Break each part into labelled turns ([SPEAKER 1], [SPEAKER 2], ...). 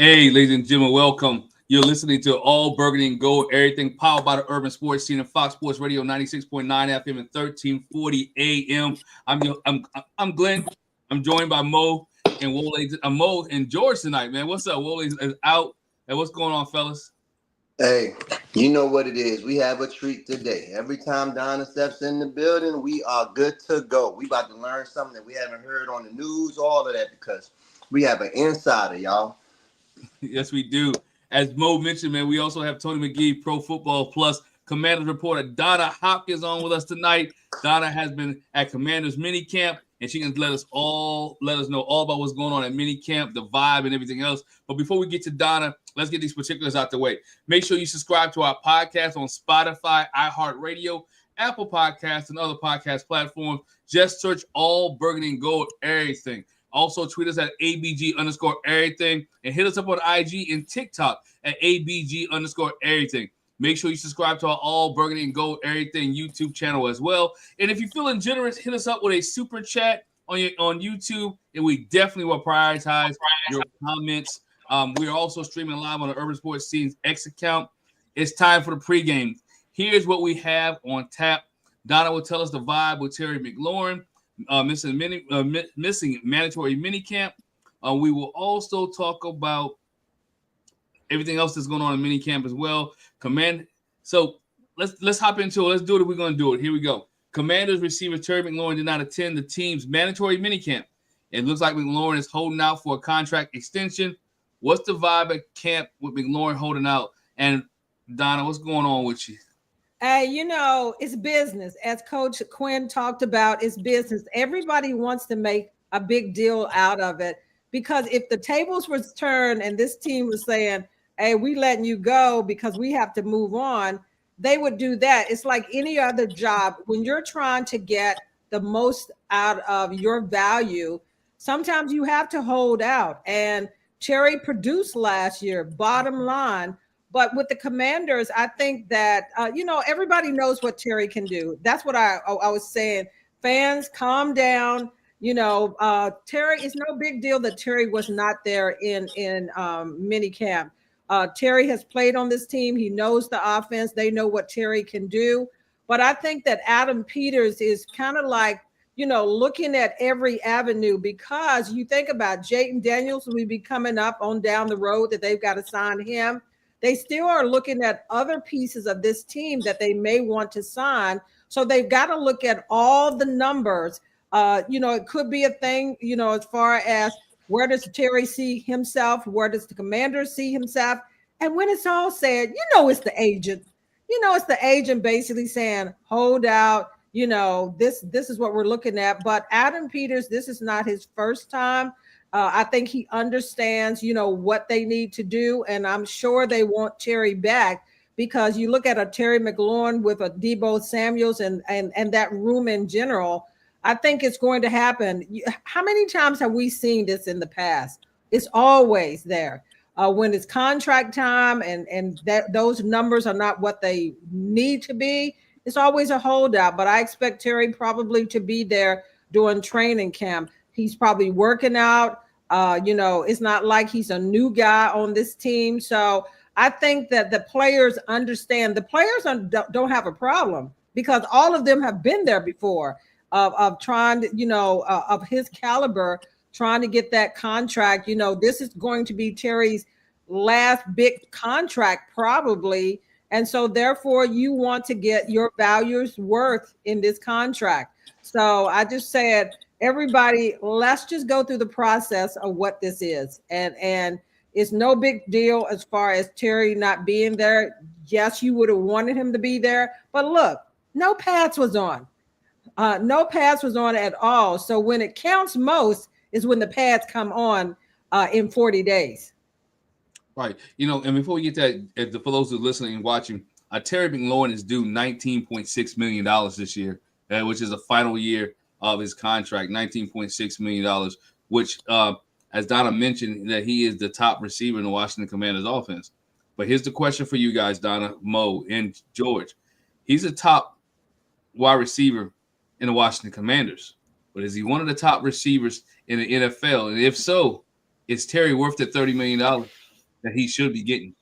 [SPEAKER 1] Hey, ladies and gentlemen, welcome. You're listening to All Burgundy and Gold, everything powered by the Urban Sports Scene and Fox Sports Radio 96.9 FM and 1340 AM. I'm Glen. I'm joined by Mo and Wole. Mo and George tonight, man. What's up? Wole is out. Hey, what's going on, fellas?
[SPEAKER 2] Hey, you know what it is. We have a treat today. Every time Donna steps in the building, we are good to go. We about to learn something that we haven't heard on the news, all of that, because we have an insider, y'all.
[SPEAKER 1] Yes, we do. As Mo mentioned, man, we also have Tony McGee, Pro Football Plus Commanders reporter Donna Hopkins on with us tonight. Donna has been at Commanders minicamp, and she can let us know all about what's going on at minicamp, the vibe, and everything else. But before we get to Donna, let's get these particulars out the way. Make sure you subscribe to our podcast on Spotify, iHeartRadio, Apple Podcasts, and other podcast platforms. Just search All Burgundy and Gold, everything. Also, tweet us at ABG_everything and hit us up on IG and TikTok at ABG_everything. Make sure you subscribe to our All Burgundy and Gold Everything YouTube channel as well. And if you're feeling generous, hit us up with a super chat on YouTube, and we definitely will prioritize your comments. We are also streaming live on the Urban Sports Scene's X account. It's time for the pregame. Here's what we have on tap. Donna will tell us the vibe with Terry McLaurin. Missing mandatory minicamp. We will also talk about everything else that's going on in minicamp as well. So let's hop into it. Let's do it. We're going to do it. Here we go. Commanders receiver Terry McLaurin did not attend the team's mandatory minicamp. It looks like McLaurin is holding out for a contract extension. What's the vibe at camp with McLaurin holding out? And Donna, what's going on with you?
[SPEAKER 3] Hey, it's business. As Coach Quinn talked about, it's business. Everybody wants to make a big deal out of it, because if the tables were turned and this team was saying, hey, we letting you go because we have to move on, they would do that. It's like any other job. When you're trying to get the most out of your value, sometimes you have to hold out. And Terry produced last year, bottom line. But with the Commanders, I think that, everybody knows what Terry can do. That's what I was saying. Fans, calm down. Terry, it's no big deal that Terry was not there in minicamp. Terry has played on this team. He knows the offense. They know what Terry can do. But I think that Adam Peters is kind of like, looking at every avenue, because you think about Jayden Daniels will be coming up on down the road that they've got to sign him. They still are looking at other pieces of this team that they may want to sign. So they've got to look at all the numbers. It could be a thing, as far as where does Terry see himself? Where does the Commander see himself? And when it's all said, it's the agent. It's the agent basically saying, hold out, this is what we're looking at. But Adam Peters, this is not his first time. I think he understands, what they need to do. And I'm sure they want Terry back, because you look at a Terry McLaurin with a Deebo Samuels and that room in general. I think it's going to happen. How many times have we seen this in the past? It's always there. When it's contract time and that those numbers are not what they need to be, it's always a holdout. But I expect Terry probably to be there during training camp. He's probably working out. It's not like he's a new guy on this team. So I think that the players understand. The players don't have a problem, because all of them have been there before of trying to, of his caliber, trying to get that contract. This is going to be Terry's last big contract probably. And so therefore you want to get your values worth in this contract. So I just said, everybody, let's just go through the process of what this is. And it's no big deal as far as Terry not being there. Yes, you would have wanted him to be there. But look, no pads was on. No pads was on at all. So when it counts most is when the pads come on in 40 days.
[SPEAKER 1] Right. And before we get to that, for those who are listening and watching, Terry McLaurin is due $19.6 million this year, which is the final year of his contract, $19.6 million, which, as Donna mentioned, that he is the top receiver in the Washington Commanders offense. But here's the question for you guys, Donna, Mo, and George. He's a top wide receiver in the Washington Commanders, but is he one of the top receivers in the NFL? And if so, is Terry worth the $30 million? that he should be getting.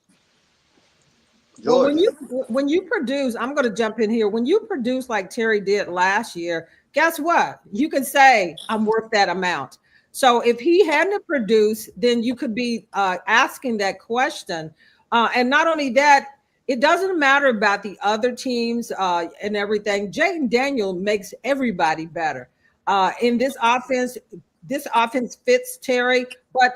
[SPEAKER 3] Well,
[SPEAKER 2] George.
[SPEAKER 3] when you produce, I'm going to jump in here. When you produce like Terry did last year, guess what? You can say I'm worth that amount. So if he hadn't produced, then you could be asking that question. And not only that, it doesn't matter about the other teams and everything. Jaden Daniel makes everybody better in this offense. This offense fits Terry, but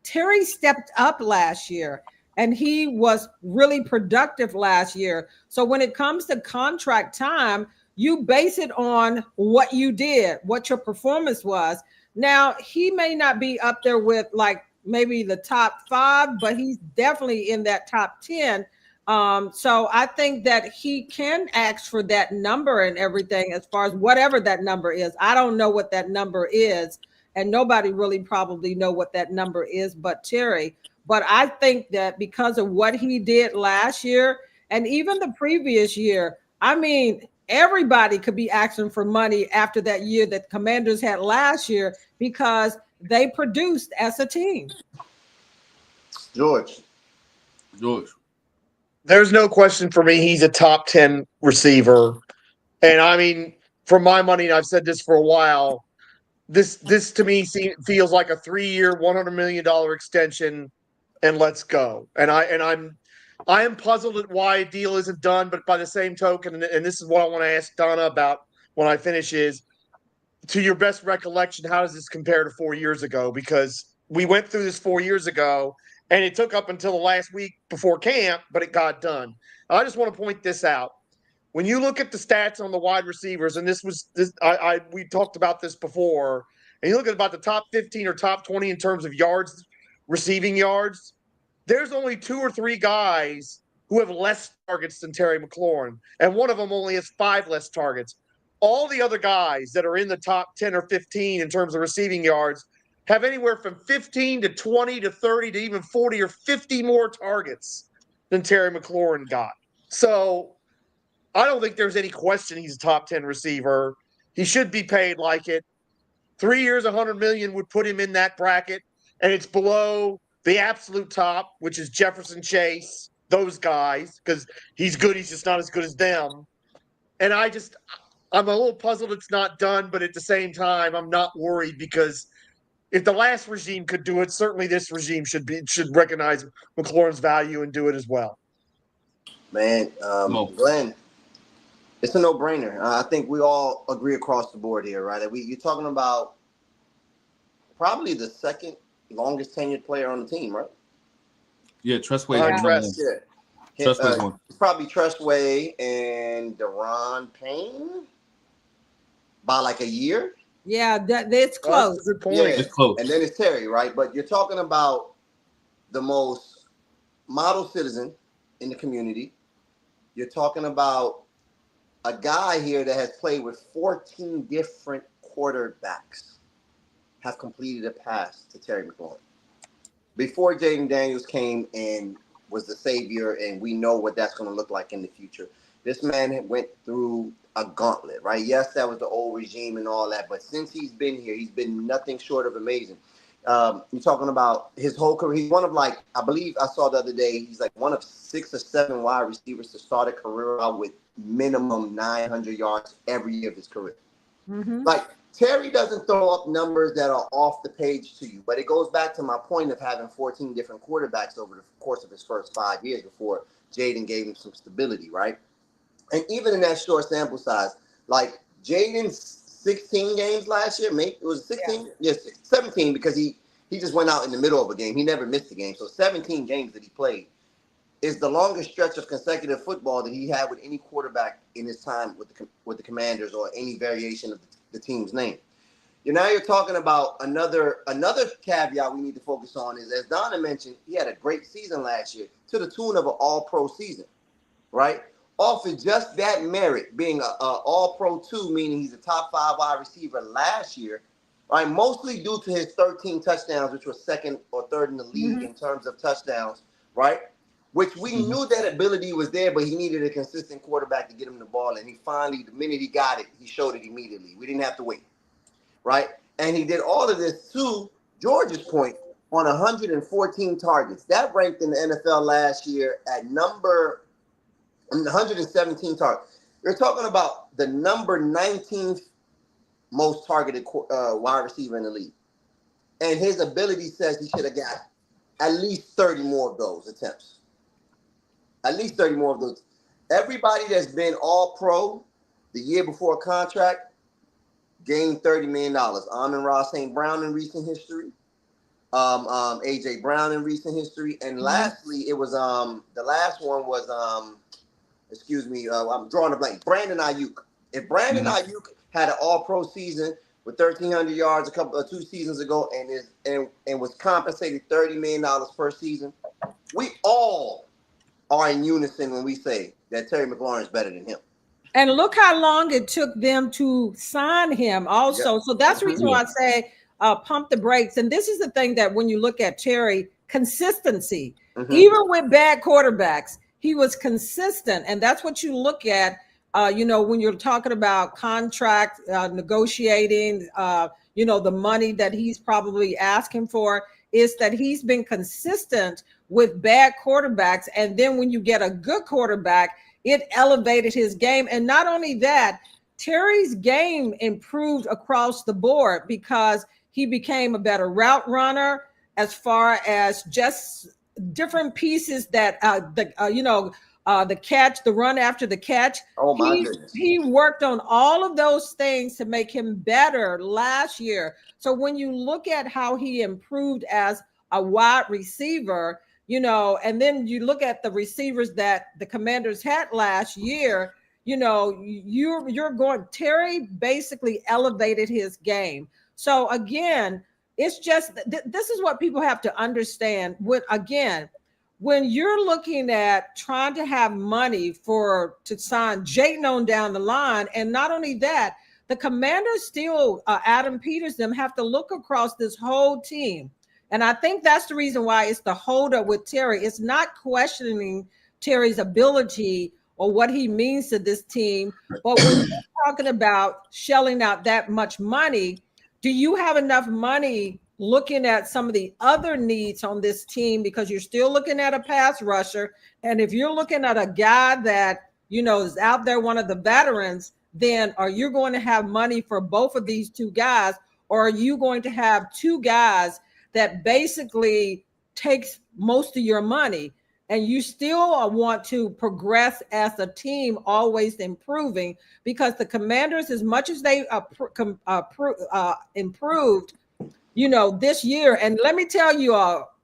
[SPEAKER 3] Terry stepped up last year. And he was really productive last year. So when it comes to contract time, you base it on what you did, what your performance was. Now, he may not be up there with like maybe the top 5, but he's definitely in that top 10. So I think that he can ask for that number and everything as far as whatever that number is. I don't know what that number is, and nobody really probably know what that number is but Terry. But I think that because of what he did last year and even the previous year, I mean, everybody could be asking for money after that year that Commanders had last year because they produced as a team.
[SPEAKER 2] George.
[SPEAKER 4] There's no question for me. He's a top 10 receiver. And I mean, for my money, and I've said this for a while, this to me feels like a 3-year, $100 million extension, and let's go. And I am puzzled at why a deal isn't done, but by the same token, and this is what I want to ask Donna about when I finish is, to your best recollection, how does this compare to 4 years ago? Because we went through this 4 years ago, and it took up until the last week before camp, but it got done. I just want to point this out. When you look at the stats on the wide receivers, and we talked about this before, and you look at about the top 15 or top 20 in terms of yards, receiving yards, there's only 2 or 3 guys who have less targets than Terry McLaurin, and one of them only has 5 less targets. All the other guys that are in the top 10 or 15 in terms of receiving yards have anywhere from 15 to 20 to 30 to even 40 or 50 more targets than Terry McLaurin got. So I don't think there's any question he's a top 10 receiver. He should be paid like it. 3 years, $100 million would put him in that bracket, and it's below the absolute top, which is Jefferson, Chase, those guys, because he's good. He's just not as good as them. And I'm a little puzzled it's not done, but at the same time, I'm not worried because if the last regime could do it, certainly this regime should recognize McLaurin's value and do it as well.
[SPEAKER 2] Man, Glenn, it's a no-brainer. I think we all agree across the board here, right? You're talking about probably the second longest tenured player on the team, right?
[SPEAKER 1] Yeah, Trustway.
[SPEAKER 2] Yeah.
[SPEAKER 1] Trustway's one.
[SPEAKER 2] It's probably Trustway and Deron Payne by like a year.
[SPEAKER 3] Yeah, that's close.
[SPEAKER 4] That's a good point.
[SPEAKER 2] Yeah.
[SPEAKER 1] It's close.
[SPEAKER 2] And then it's Terry, right? But you're talking about the most model citizen in the community. You're talking about a guy here that has played with 14 different quarterbacks have completed a pass to Terry McLaurin. Before Jaden Daniels came and was the savior, and we know what that's going to look like in the future. This man went through a gauntlet, right? Yes, that was the old regime and all that, but since he's been here, he's been nothing short of amazing. You're talking about his whole career. He's one of like, I believe I saw the other day, he's like one of 6 or 7 wide receivers to start a career out with minimum 900 yards every year of his career.
[SPEAKER 3] Mm-hmm.
[SPEAKER 2] Like, Terry doesn't throw up numbers that are off the page to you, but it goes back to my point of having 14 different quarterbacks over the course of his first 5 years before Jaden gave him some stability, right? And even in that short sample size, like Jaden's 16 games last year, maybe it was 16? Yeah. Yes, 17 because he just went out in the middle of a game. He never missed a game. So 17 games that he played is the longest stretch of consecutive football that he had with any quarterback in his time with the Commanders or any variation of the team's name. Now you're talking about another caveat we need to focus on is, as Donna mentioned, he had a great season last year to the tune of an all-pro season, right? Off of just that merit, being an all-pro 2, meaning he's a top 5 wide receiver last year, right? Mostly due to his 13 touchdowns, which was second or third in the league in terms of touchdowns, right? Which we knew that ability was there, but he needed a consistent quarterback to get him the ball. And he finally, the minute he got it, he showed it immediately. We didn't have to wait, right? And he did all of this to George's point on 114 targets. That ranked in the NFL last year at number 117 targets. You're talking about the number 19th most targeted wide receiver in the league. And his ability says he should have got at least 30 more of those attempts. At least 30 more of those. Everybody that's been all pro the year before contract gained $30 million. Amon-Ra St. Brown in recent history. AJ Brown in recent history. And lastly, it was the last one was I'm drawing a blank. Brandon Ayuk. If Brandon Ayuk had an all-pro season with 1,300 yards 2 seasons ago and was compensated $30 million per season, we all are in unison when we say that Terry McLaurin is better than him.
[SPEAKER 3] And look how long it took them to sign him also. Yep. So that's the reason why I say pump the brakes. And this is the thing that when you look at Terry, consistency, even with bad quarterbacks, he was consistent. And that's what you look at, when you're talking about contract negotiating, the money that he's probably asking for is that he's been consistent with bad quarterbacks. And then when you get a good quarterback, it elevated his game. And not only that, Terry's game improved across the board because he became a better route runner as far as just different pieces that, the catch, the run after the catch.
[SPEAKER 2] Oh my goodness.
[SPEAKER 3] He worked on all of those things to make him better last year. So when you look at how he improved as a wide receiver, and then you look at the receivers that the Commanders had last year, Terry basically elevated his game. So again, it's just, this is what people have to understand. When you're looking at trying to have money to sign Jayton on down the line, and not only that, the Commanders still, Adam Peters, them have to look across this whole team. And I think that's the reason why it's the holdup with Terry. It's not questioning Terry's ability or what he means to this team. But when you're talking about shelling out that much money, do you have enough money looking at some of the other needs on this team? Because you're still looking at a pass rusher. And if you're looking at a guy that, is out there, one of the veterans, then are you going to have money for both of these two guys? Or are you going to have two guys that basically takes most of your money, and you still want to progress as a team, always improving? Because the Commanders, as much as they improved, this year, and let me tell you all,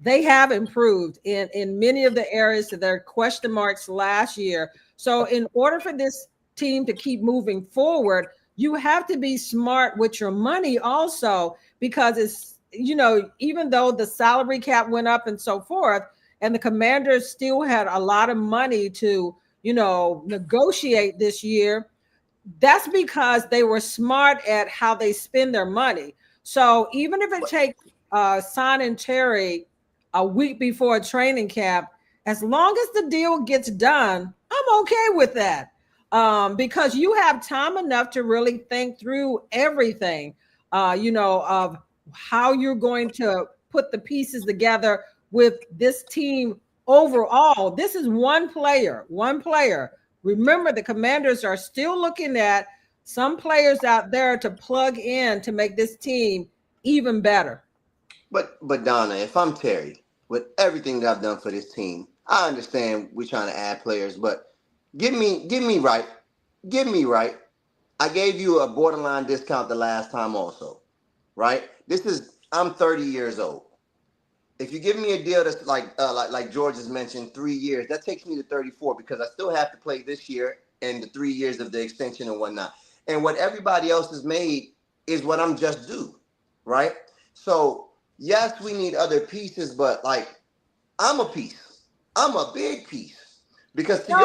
[SPEAKER 3] they have improved in many of the areas that there are question marks last year. So in order for this team to keep moving forward, you have to be smart with your money also, because it's, even though the salary cap went up and so forth, and the Commanders still had a lot of money to, negotiate this year, that's because they were smart at how they spend their money. So even if it takes signing Terry a week before a training camp, as long as the deal gets done, I'm okay with that. Because you have time enough to really think through everything, of how you're going to put the pieces together with this team overall. This is one player. Remember, the Commanders are still looking at some players out there to plug in to make this team even better.
[SPEAKER 2] But Donna, if I'm Terry, with everything that I've done for this team, I understand we're trying to add players, but give me right. I gave you a borderline discount the last time also, right? I'm 30 years old. If you give me a deal that's like George has mentioned, 3 years, that takes me to 34 because I still have to play this year and the 3 years of the extension and whatnot. And what everybody else has made is what I'm just due, right? So yes, we need other pieces, but I'm a piece. I'm a big piece because to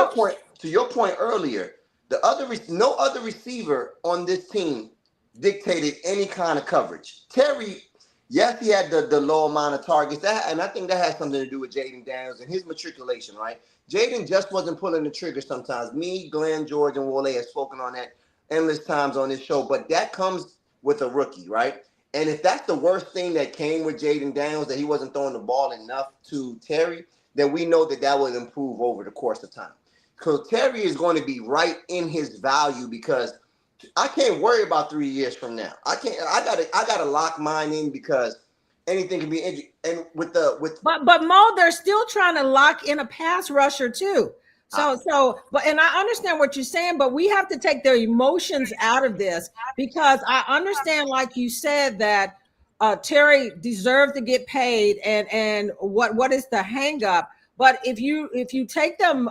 [SPEAKER 2] your point earlier, no other receiver on this team dictated any kind of coverage. Terry, yes, he had the low amount of targets, and I think that has something to do with Jaden Daniels and his matriculation, right? Jaden just wasn't pulling the trigger sometimes. Me, Glen, George, and Wole have spoken on that endless times on this show, but that comes with a rookie, right? And if that's the worst thing that came with Jaden Daniels, that he wasn't throwing the ball enough to Terry, then we know that will improve over the course of time. So Terry is going to be right in his value because I can't worry about 3 years from now. I gotta lock mine in because anything can be injured. And
[SPEAKER 3] but Mo, they're still trying to lock in a pass rusher too. And I understand what you're saying, but we have to take their emotions out of this because I understand, like you said, that Terry deserved to get paid, and what is the hang up? But if you take them,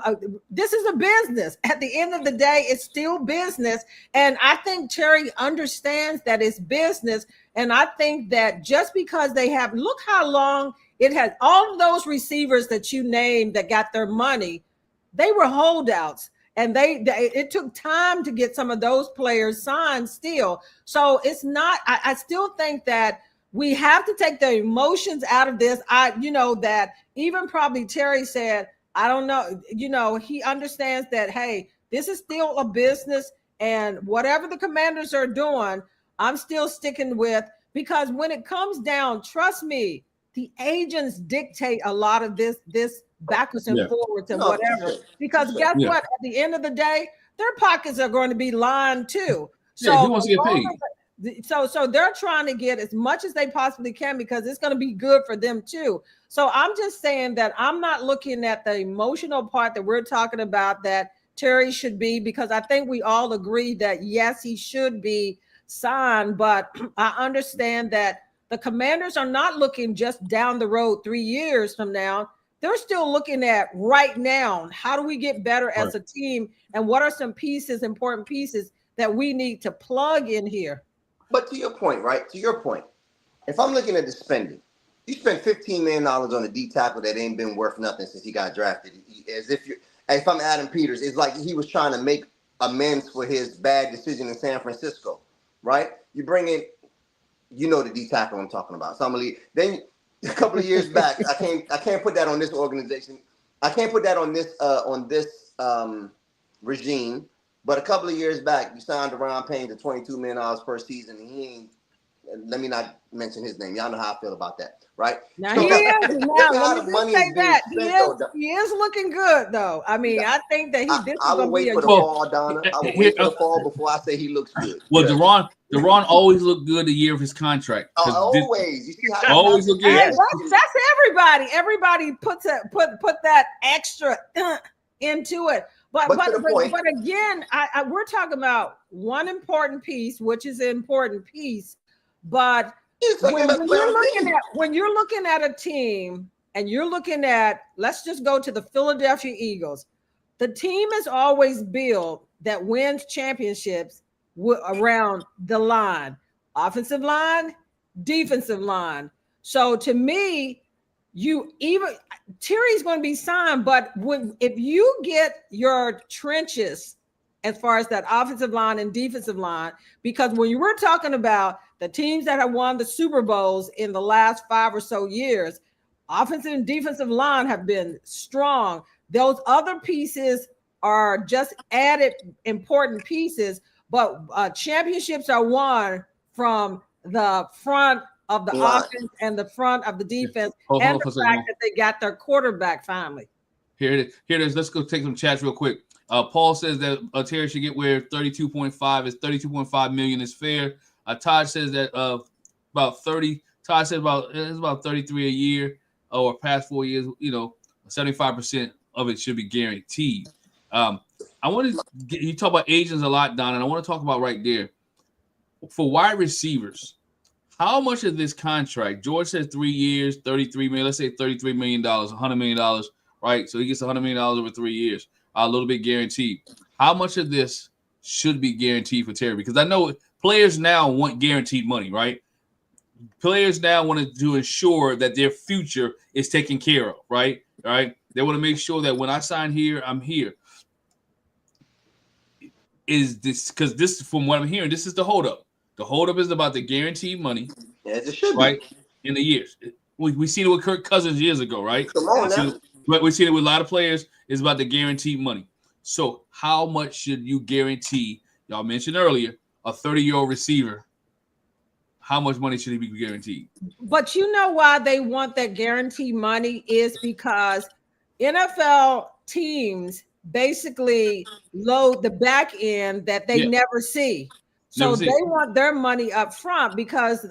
[SPEAKER 3] this is a business. At the end of the day, it's still business, and I think Terry understands that it's business. And I think that just because they have, look how long it has, all of those receivers that you named that got their money, they were holdouts, and it took time to get some of those players signed still. So it's not, I still think that we have to take the emotions out of this. That even probably Terry said, I don't know, he understands that, hey, this is still a business, and whatever the Commanders are doing, I'm still sticking with, because when it comes down, trust me, the agents dictate a lot of this backwards and forwards and whatever. Because guess what? At the end of the day, their pockets are going to be lined too. So
[SPEAKER 1] he wants to get paid.
[SPEAKER 3] So they're trying to get as much as they possibly can because it's going to be good for them too. So I'm just saying that I'm not looking at the emotional part that we're talking about that Terry should be, because I think we all agree that yes, he should be signed, but I understand that the Commanders are not looking just down the road 3 years from now. They're still looking at right now, how do we get better as a team, and what are some important pieces that we need to plug in here?
[SPEAKER 2] But to your point, right? To your point, if I'm looking at the spending, you spent $15 million on a D tackle that ain't been worth nothing since he got drafted. If I'm Adam Peters, it's like he was trying to make amends for his bad decision in San Francisco, right? You bring in, the D tackle I'm talking about. So I'm gonna leave. Then a couple of years back, I can't put that on this organization. I can't put that on this regime. But a couple of years back, you signed Ron Payne to $22 million per season, and he ain't. Let me not mention his name. Y'all know how I feel about that, right?
[SPEAKER 3] Now he is. Now let me just say that he is looking good, though. I mean, I think that
[SPEAKER 2] I will wait for the fall, Donna. I will wait for the fall before I say he looks good.
[SPEAKER 1] Well, Deron always looked good the year of his contract.
[SPEAKER 2] Always. You see how
[SPEAKER 1] always look good.
[SPEAKER 3] Hey, that's everybody. Everybody put that extra into it. But again, we're talking about one important piece, which is an important piece. But when you're looking at a team and you're looking at, let's just go to the Philadelphia Eagles. The team is always built that wins championships around the line, offensive line, defensive line. So to me, Terry's going to be signed, but if you get your trenches as far as that offensive line and defensive line, because when you were talking about the teams that have won the Super Bowls in the last 5 or so years, offensive and defensive line have been strong. Those other pieces are just added important pieces, but championships are won from the front of the offense and the front of the defense, and the fact that they got their quarterback finally.
[SPEAKER 1] Here it is. Let's go take some chats real quick. Paul says that Terry should get where 32.5 is 32.5 million is fair. Todd says that about 30. Todd says it's about 33 a year or past 4 years. 75% of it should be guaranteed. I want to you talk about agents a lot, Don, and I want to talk about right there for wide receivers. How much of this contract? George says 3 years, 33 million. Let's say $33 million, $100 million, right? So he gets $100 million over 3 years, a little bit guaranteed. How much of this should be guaranteed for Terry? Because I know players now want guaranteed money, right? Players now want to ensure that their future is taken care of, right? Right? They want to make sure that when I sign here, I'm here. Is this because this, from what I'm hearing, this is the holdup. The holdup is about the guaranteed money,
[SPEAKER 2] as it should
[SPEAKER 1] right?
[SPEAKER 2] be.
[SPEAKER 1] In the years, we seen it with Kirk Cousins years ago, right?
[SPEAKER 2] Come on now.
[SPEAKER 1] But we've seen it with a lot of players. It's about the guaranteed money. So, how much should you guarantee? Y'all mentioned earlier a 30-year-old receiver. how much money should he be guaranteed?
[SPEAKER 3] But you know why they want that guaranteed money is because NFL teams basically load the back end that they never see. So they want their money up front because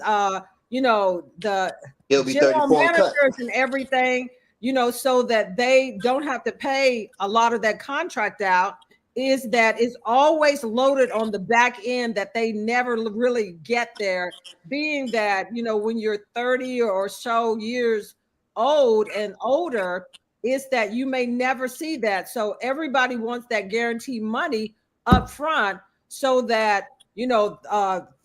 [SPEAKER 3] you know, the general managers and everything, you know, so that they don't have to pay a lot of that contract out, is that it's always loaded on the back end that they never really get there, being that, you know, when you're 30 or so years old and older, is that you may never see that. So everybody wants that guaranteed money up front so that, you know,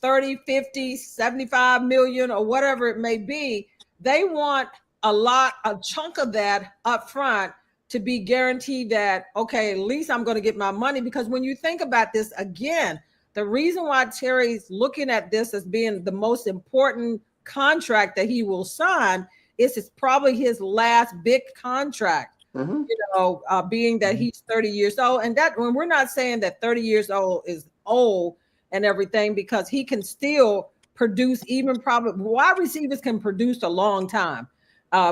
[SPEAKER 3] 30, 50, 75 million or whatever it may be, they want a chunk of that up front to be guaranteed that, okay, at least I'm going to get my money. Because when you think about this again, the reason why Terry's looking at this as being the most important contract that he will sign is it's probably his last big contract, you know, being that he's 30 years old. And that, when we're not saying that 30 years old is old and everything, because he can still produce, even probably wide receivers can produce a long time.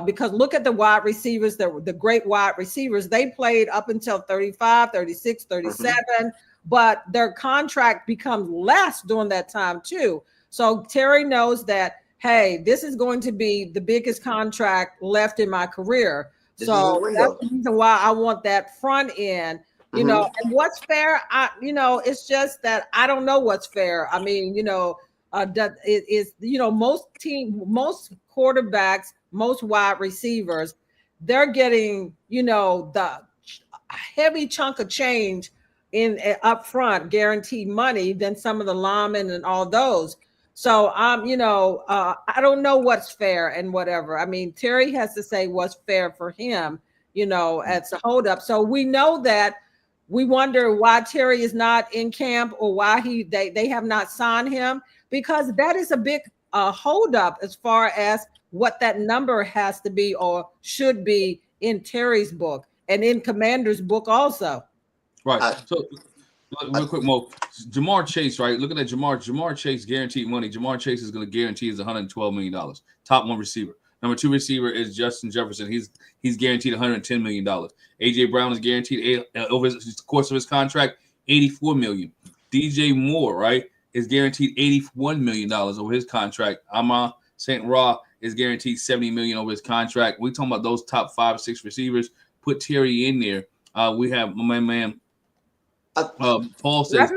[SPEAKER 3] Because look at the wide receivers, the great wide receivers, they played up until 35, 36, 37, but their contract becomes less during that time too. So Terry knows that, hey, this is going to be the biggest contract left in my career. So that's the reason why I want that front end, you know, and what's fair, you know, it's just that I don't know what's fair. I mean, you know, that it is, you know, most quarterbacks, most wide receivers, they're getting, you know, the heavy chunk of change in up front, guaranteed money, than some of the linemen and all those. So you know, I don't know what's fair and whatever. I mean, Terry has to say what's fair for him, you know, as a holdup. So we know that. We wonder why Terry is not in camp or why they have not signed him, because that is a big holdup as far as what that number has to be or should be in Terry's book and in Commander's book also.
[SPEAKER 1] Right. So real quick, Mo, Jamar Chase, right? Looking at Jamar Chase guaranteed money. Jamar Chase is going to guarantee is $112 million. Top one receiver. Number two receiver is Justin Jefferson. He's guaranteed $110 million. A.J. Brown is guaranteed over the course of his contract $84 million. DJ Moore, right, is guaranteed $81 million over his contract. Amon St. Ra is guaranteed $70 million over his contract. We're talking about those top 5 or 6 receivers. Put Terry in there. We have my man. Paul says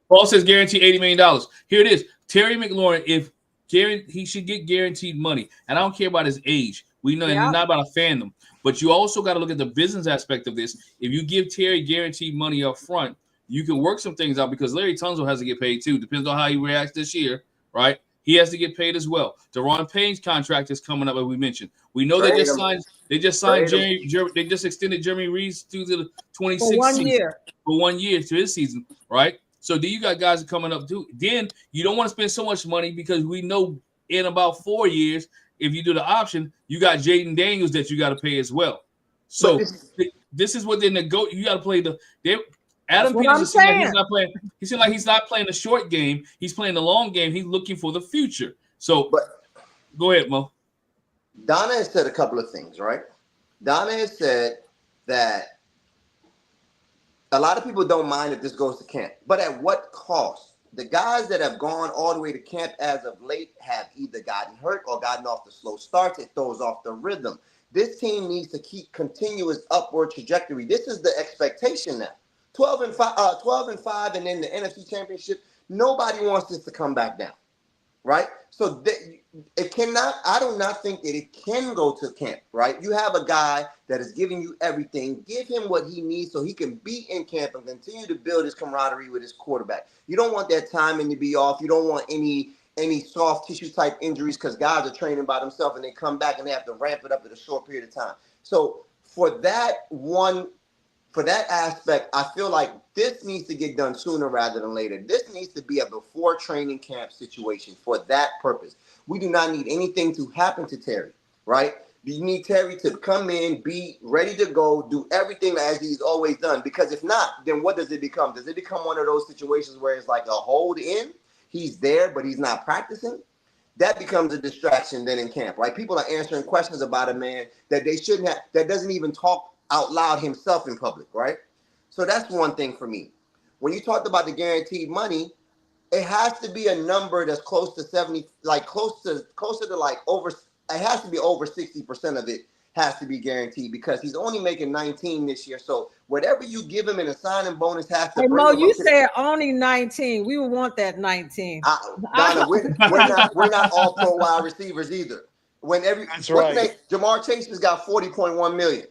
[SPEAKER 1] Paul says guaranteed $80 million. Here it is. Terry McLaurin, he should get guaranteed money. And I don't care about his age. We know it's not about a fandom. But you also got to look at the business aspect of this. If you give Terry guaranteed money up front, you can work some things out, because Larry Tunsil has to get paid too. Depends on how he reacts this year, right? He has to get paid as well. Deron Payne's contract is coming up, as we mentioned. We know they just signed Jerry. They just extended Jeremy Reeves to the 26th for 1 year to his season, right? So then you got guys coming up too. Then you don't want to spend so much money, because we know in about 4 years, if you do the option, you got Jaden Daniels that you got to pay as well. So this is what they negotiate. You got to play Adam Peterson seems like he's not playing. He seems like he's not playing the short game. He's playing the long game. He's looking for the future. So, go ahead, Mo.
[SPEAKER 2] Donna has said a couple of things, right? Donna has said that a lot of people don't mind if this goes to camp, but at what cost? The guys that have gone all the way to camp as of late have either gotten hurt or gotten off the slow starts. It throws off the rhythm. This team needs to keep continuous upward trajectory. This is the expectation now. 12 and 5, and then the NFC Championship. Nobody wants this to come back down, right? So it cannot. I do not think that it can go to camp, right? You have a guy that is giving you everything. Give him what he needs so he can be in camp and continue to build his camaraderie with his quarterback. You don't want that timing to be off. You don't want any soft tissue type injuries, because guys are training by themselves and they come back and they have to ramp it up in a short period of time. So for that aspect, I feel like this needs to get done sooner rather than later. This needs to be a before training camp situation for that purpose. We do not need anything to happen to Terry, right? You need Terry to come in, be ready to go, do everything as he's always done. Because if not, then what does it become? Does it become one of those situations where it's like a hold in? he's there, but he's not practicing, that becomes a distraction then in camp, right? People are answering questions about a man that they shouldn't have, that doesn't even talk out loud himself in public, right? So that's one thing for me. When you talked about the guaranteed money, it has to be a number that's close to 70, like closer to like over, it has to be over 60% of it has to be guaranteed because he's only making 19 this year. So whatever you give him in a signing bonus has to
[SPEAKER 3] Hey,
[SPEAKER 2] bring
[SPEAKER 3] Mo,
[SPEAKER 2] him
[SPEAKER 3] you
[SPEAKER 2] up to
[SPEAKER 3] said only 19. We would want that 19.
[SPEAKER 2] Donna, we're not all pro wide receivers either.
[SPEAKER 4] That's right.
[SPEAKER 2] Jamar Chase has got 40.1 million.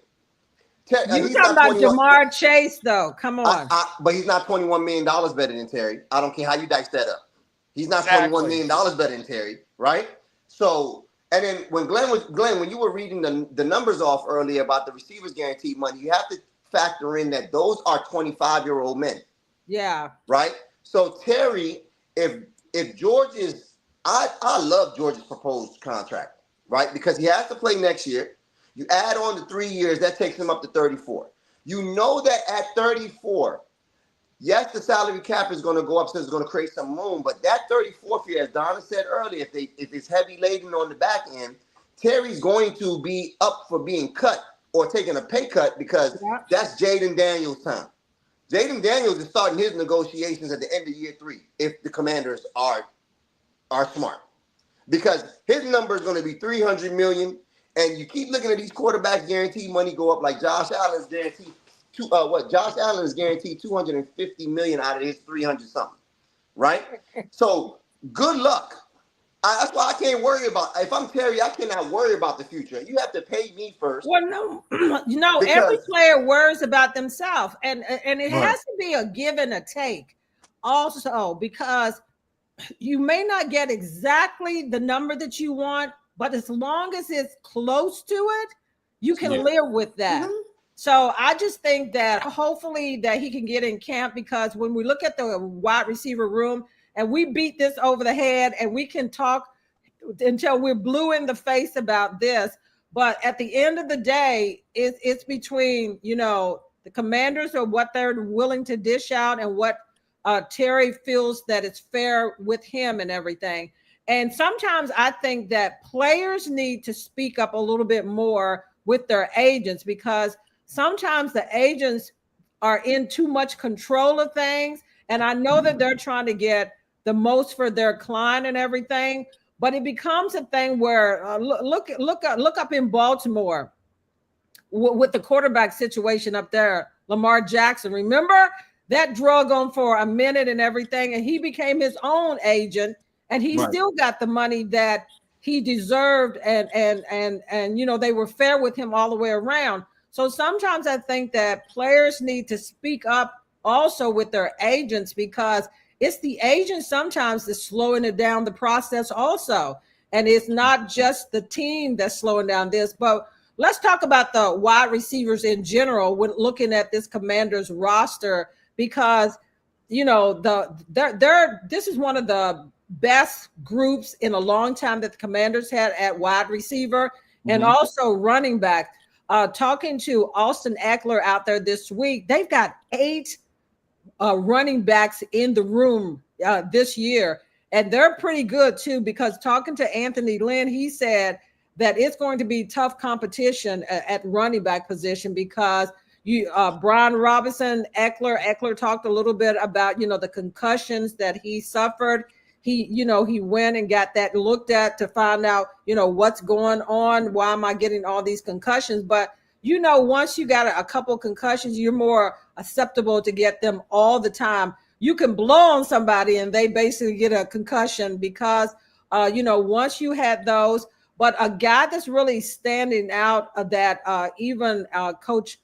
[SPEAKER 3] You talking about Jamar Chase though? Come on.
[SPEAKER 2] But he's not $21 million better than Terry. I don't care how you dice that up. He's not
[SPEAKER 4] Exactly.
[SPEAKER 2] $21 million better than Terry, right? So, and then when Glen, when you were reading the numbers off earlier about the receivers guaranteed money, you have to factor in that those are 25-year-old men.
[SPEAKER 3] Yeah.
[SPEAKER 2] Right? So Terry, if George is, I love George's proposed contract, right? Because he has to play next year. You add on the 3 years, that takes him up to 34. You know that at 34, yes, the salary cap is going to go up, so it's going to create some room. But that 34th year, as Donna said earlier, if it's heavy laden on the back end, Terry's going to be up for being cut or taking a pay cut because that's Jaden Daniels' time. Jaden Daniels is starting his negotiations at the end of year 3 if the Commanders are smart. Because his number is going to be $300 million. And you keep looking at these quarterbacks guaranteed money go up like Josh Allen's guaranteed Josh Allen is guaranteed $250 million out of his 300 something, right? So good luck. That's why I can't worry about. If I'm Terry, I cannot worry about the future. You have to pay me first.
[SPEAKER 3] Well, no, every player worries about themselves, and it has to be a give and a take, also because you may not get exactly the number that you want. But as long as it's close to it, you can live with that. Mm-hmm. So I just think that hopefully that he can get in camp because when we look at the wide receiver room and we beat this over the head and we can talk until we're blue in the face about this. But at the end of the day, it's between, the Commanders or what they're willing to dish out and what Terry feels that it's fair with him and everything. And sometimes I think that players need to speak up a little bit more with their agents because sometimes the agents are in too much control of things. And I know that they're trying to get the most for their client and everything, but it becomes a thing where look up in Baltimore with the quarterback situation up there, Lamar Jackson. Remember that drug on for a minute and everything, and he became his own agent. And he still got the money that he deserved, and they were fair with him all the way around. So sometimes I think that players need to speak up also with their agents because it's the agents sometimes that's slowing it down the process also. And it's not just the team that's slowing down this, but let's talk about the wide receivers in general when looking at this Commanders roster because, this is one of the best groups in a long time that the Commanders had at wide receiver and also running back. Talking to Austin Eckler out there this week, they've got 8 running backs in the room this year, and they're pretty good too because talking to Anthony Lynn, he said that it's going to be tough competition at running back position because Brian Robinson, Eckler talked a little bit about, the concussions that he suffered. He went and got that looked at to find out, what's going on. Why am I getting all these concussions? But, once you got a couple of concussions, you're more acceptable to get them all the time. You can blow on somebody and they basically get a concussion because, once you had those. But a guy that's really standing out that even Coach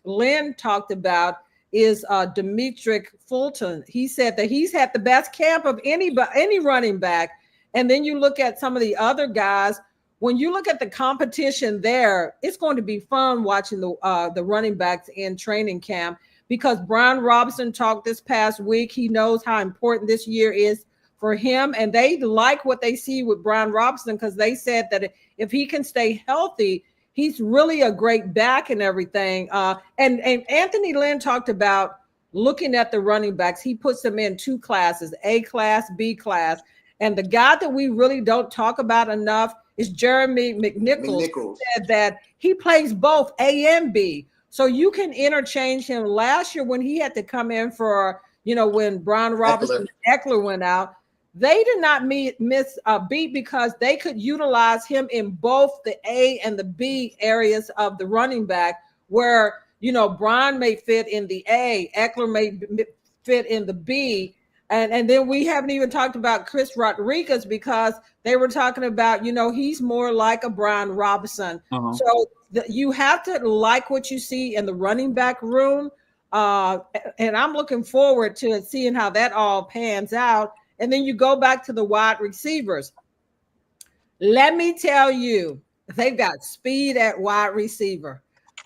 [SPEAKER 3] Lynn talked about is Demetric Fulton. He said that he's had the best camp of any running back. And then you look at some of the other guys. When you look at the competition there, it's going to be fun watching the running backs in training camp because Brian Robinson talked this past week. He knows how important this year is for him. And they like what they see with Brian Robinson because they said that if he can stay healthy, he's really a great back and everything. And Anthony Lynn talked about, looking at the running backs, he puts them in two classes, A class, B class. And the guy that we really don't talk about enough is Jeremy McNichols. Said that he plays both A and B. So you can interchange him. Last year when he had to come in for, when Brian Robinson and Eckler went out, they did not miss a beat because they could utilize him in both the A and the B areas of the running back where, Brian may fit in the A, Eckler may fit in the B. And then we haven't even talked about Chris Rodriguez because they were talking about, he's more like a Brian Robinson. Uh-huh. So you have to like what you see in the running back room. And I'm looking forward to seeing how that all pans out. And then you go back to the wide receivers. Let me tell you, they've got speed at wide receiver.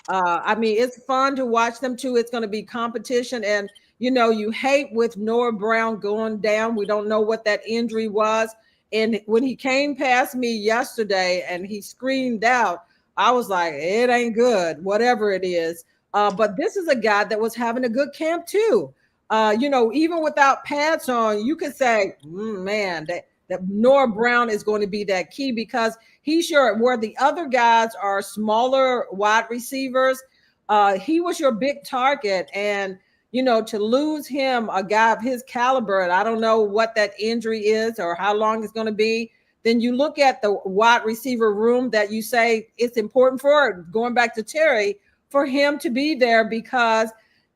[SPEAKER 3] It's fun to watch them too. It's going to be competition. And, you hate with Noah Brown going down. We don't know what that injury was. And when he came past me yesterday and he screamed out, I was like, it ain't good, whatever it is. But this is a guy that was having a good camp too. Even without pads on, you could say, man, that Noah Brown is going to be that key because he's sure where the other guys are smaller wide receivers. He was your big target. And, to lose him, a guy of his caliber, and I don't know what that injury is or how long it's going to be, then you look at the wide receiver room that you say it's important for, going back to Terry, for him to be there because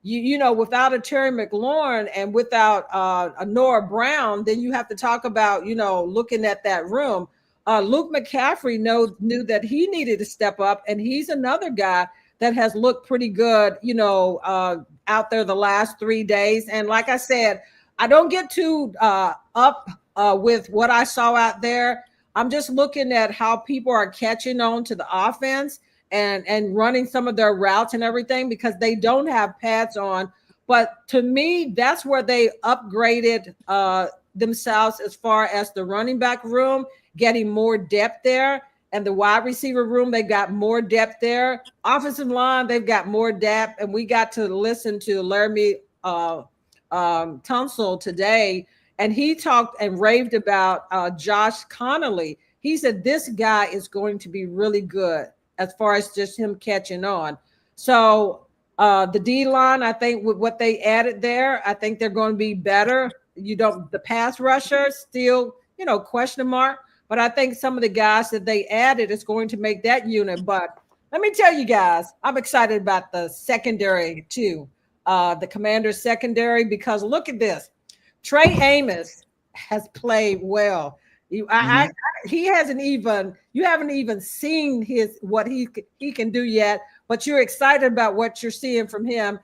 [SPEAKER 3] without a Terry McLaurin and without a Noah Brown, then you have to talk about, looking at that room. Luke McCaffrey knew that he needed to step up, and he's another guy that has looked pretty good, out there the last 3 days. And like I said, I don't get too up with what I saw out there. I'm just looking at how people are catching on to the offense and running some of their routes and everything because they don't have pads on. But to me, that's where they upgraded themselves as far as the running back room, getting more depth there. And the wide receiver room, they got more depth there. Offensive line, they've got more depth. And we got to listen to Laramie Tunsil today, and he talked and raved about Josh Connolly. He said this guy is going to be really good as far as just him catching on. So the D-line, I think with what they added there, I think they're going to be better. The pass rusher still, question mark. But I think some of the guys that they added is going to make that unit. But let me tell you guys, I'm excited about the secondary too, the Commanders secondary, because look at this. Trey Amos has played well. You haven't even seen what he can do yet, but you're excited about what you're seeing from him.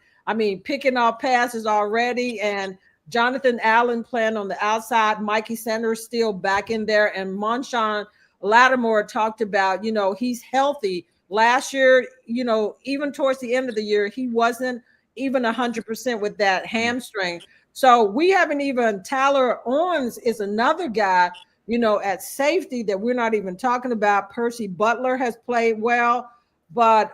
[SPEAKER 3] Picking off passes already, and Jonathan Allen playing on the outside, Mikey Sanders still back in there, and Marshawn Lattimore talked about, he's healthy. Last year, even towards the end of the year, he wasn't even 100% with that hamstring. So we haven't even, Tyler Owens is another guy, at safety that we're not even talking about. Percy Butler has played well, but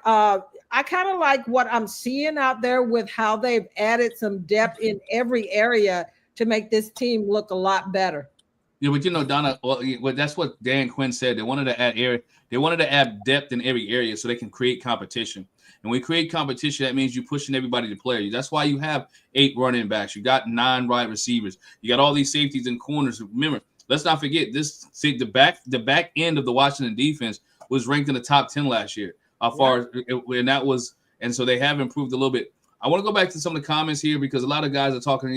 [SPEAKER 3] I kind of like what I'm seeing out there with how they've added some depth in every area to make this team look a lot better.
[SPEAKER 1] Yeah, but Donna, well, that's what Dan Quinn said. They wanted to add depth in every area so they can create competition. And when we create competition, that means you're pushing everybody to play. That's why you have 8 running backs. You got 9 wide receivers. You got all these safeties and corners. Remember, let's not forget the back end of the Washington defense was ranked in the top 10 last year. And so they have improved a little bit. I want to go back to some of the comments here because a lot of guys are talking,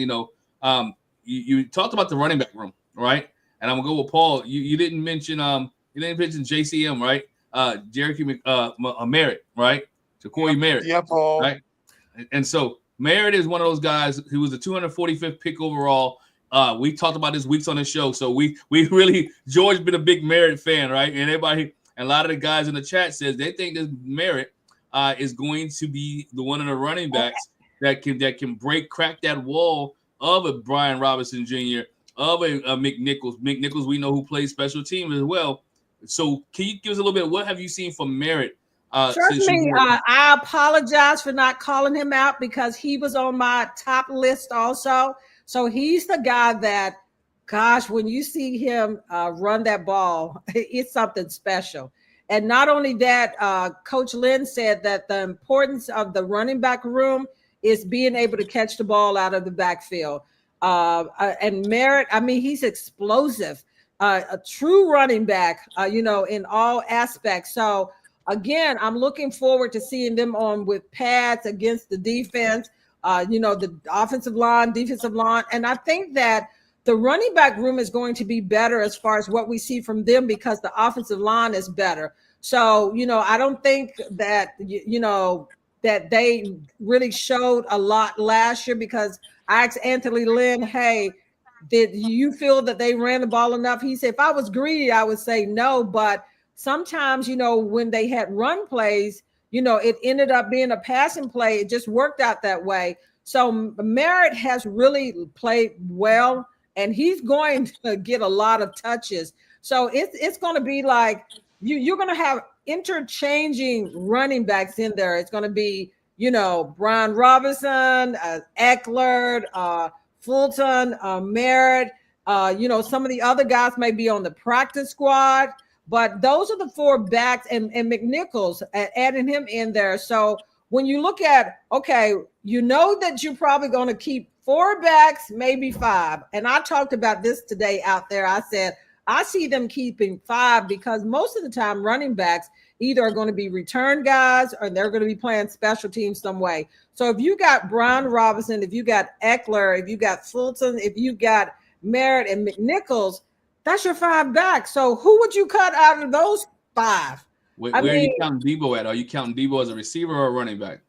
[SPEAKER 1] you talked about the running back room, right? And I'm gonna go with Paul. You didn't mention JCM, right? Jericho Merritt, right? Corey Merritt.
[SPEAKER 4] Yeah, Paul.
[SPEAKER 1] Right? And so Merritt is one of those guys who was the 245th pick overall. We talked about this weeks on the show. So we really, George been a big Merritt fan, right? And everybody, and a lot of the guys in the chat says they think that Merritt is going to be the one of the running backs that can crack that wall of a Brian Robinson Jr., of a McNichols. McNichols, we know, who plays special teams as well. So can you give us a little bit, what have you seen from Merritt
[SPEAKER 3] Trust me, I apologize for not calling him out because he was on my top list also. So he's the guy that, gosh, when you see him run that ball, it's something special. And not only that, Coach Lynn said that the importance of the running back room is being able to catch the ball out of the backfield. And Merritt, I mean, he's explosive, a true running back, in all aspects. So, again, I'm looking forward to seeing them on with pads against the defense, the offensive line, defensive line. And I think that the running back room is going to be better as far as what we see from them because the offensive line is better. So, I don't think that, that they really showed a lot last year because I asked Anthony Lynn, hey, did you feel that they ran the ball enough? He said, if I was greedy, I would say no, but sometimes, when they had run plays, it ended up being a passing play. It just worked out that way. So Merritt has really played well, and he's going to get a lot of touches. So it's going to be like you're going to have interchanging running backs in there. It's going to be, Brian Robinson, Eckler, Fulton, Merritt. Some of the other guys may be on the practice squad. But those are the four backs and McNichols adding him in there. So when you look at, okay, that you're probably going to keep four backs, maybe five. And I talked about this today out there. I said, I see them keeping five because most of the time running backs either are going to be return guys or they're going to be playing special teams some way. So if you got Brian Robinson, if you got Eckler, if you got Fulton, if you got Merritt and McNichols, that's your five backs. So who would you cut out of those five?
[SPEAKER 1] Where are you counting Debo at? Are you counting Debo as a receiver or a running back?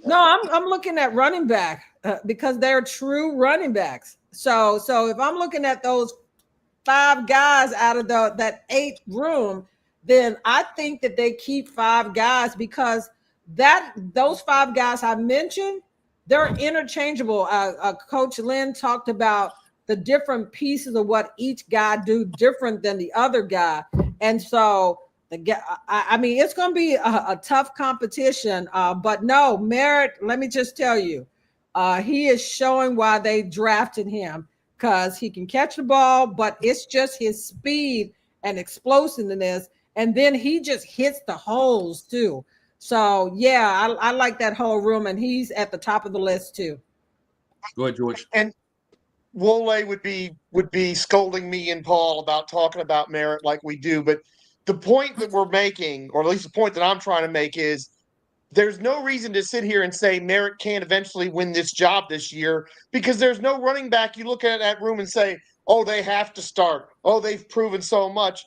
[SPEAKER 3] No, I'm looking at running back because they're true running backs. So if I'm looking at those five guys out of that 8 room, then I think that they keep 5 guys because those 5 guys I mentioned, they're interchangeable. Coach Lynn talked about the different pieces of what each guy do different than the other guy. And so it's going to be a tough competition. But no, Merritt, let me just tell you, he is showing why they drafted him because he can catch the ball, but it's just his speed and explosiveness. And then he just hits the holes too. So yeah, I like that whole room, and he's at the top of the list too.
[SPEAKER 1] Go ahead, George.
[SPEAKER 4] And Wole would be scolding me and Paul about talking about Merritt like we do, but the point that we're making, or at least the point that I'm trying to make, is there's no reason to sit here and say Merritt can't eventually win this job this year because there's no running back you look at that room and say, oh, they have to start. Oh, they've proven so much.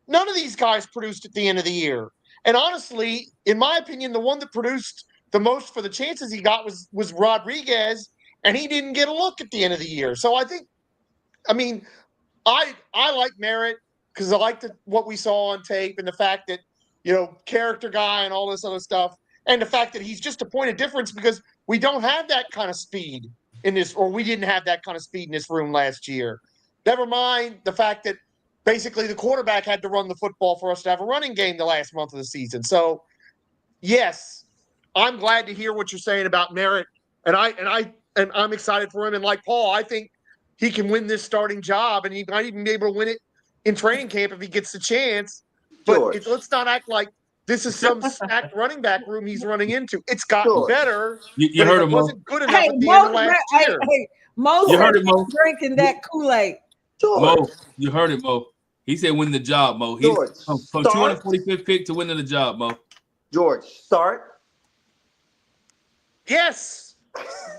[SPEAKER 4] None of these guys produced at the end of the year. And honestly, in my opinion, the one that produced the most for the chances he got was Rodriguez, and he didn't get a look at the end of the year. So I like Merritt because I like what we saw on tape and the fact that, character guy and all this other stuff, and the fact that he's just a point of difference because we don't have that kind of speed in this, or we didn't have that kind of speed in this room last year. Never mind the fact that basically the quarterback had to run the football for us to have a running game the last month of the season. So, yes, I'm glad to hear what you're saying about Merritt, and I'm excited for him. And like Paul, I think he can win this starting job, and he might even be able to win it in training camp if he gets the chance. But let's not act like this is some stacked running back room he's running into. It's gotten better.
[SPEAKER 1] You heard him, Mo.
[SPEAKER 4] It wasn't good enough at the end of last year.
[SPEAKER 3] Mo,
[SPEAKER 1] you heard it, Mo.
[SPEAKER 3] Drinking that Kool-Aid.
[SPEAKER 1] Mo, you heard it, Mo. He said win the job, Mo. He's from 245th pick to winning the job, Mo.
[SPEAKER 2] George, start.
[SPEAKER 4] Yes,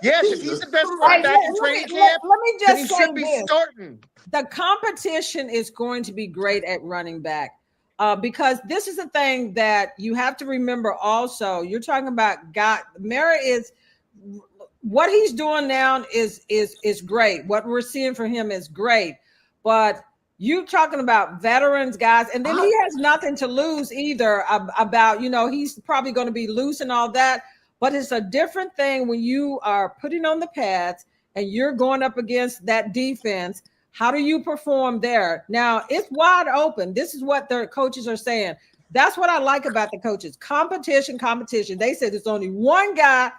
[SPEAKER 4] if he's the best running back in training camp,
[SPEAKER 3] let me just
[SPEAKER 4] then he should be starting.
[SPEAKER 3] The competition is going to be great at running back because this is the thing that you have to remember also. You're talking about Merritt is what he's doing now is great. What we're seeing from him is great, but you talking about veterans, guys, and then he has nothing to lose either about, he's probably going to be loose and all that. But it's a different thing when you are putting on the pads and you're going up against that defense. How do you perform there? Now, it's wide open. This is what their coaches are saying. that's what I like about the coaches. Competition. They said there's only one guy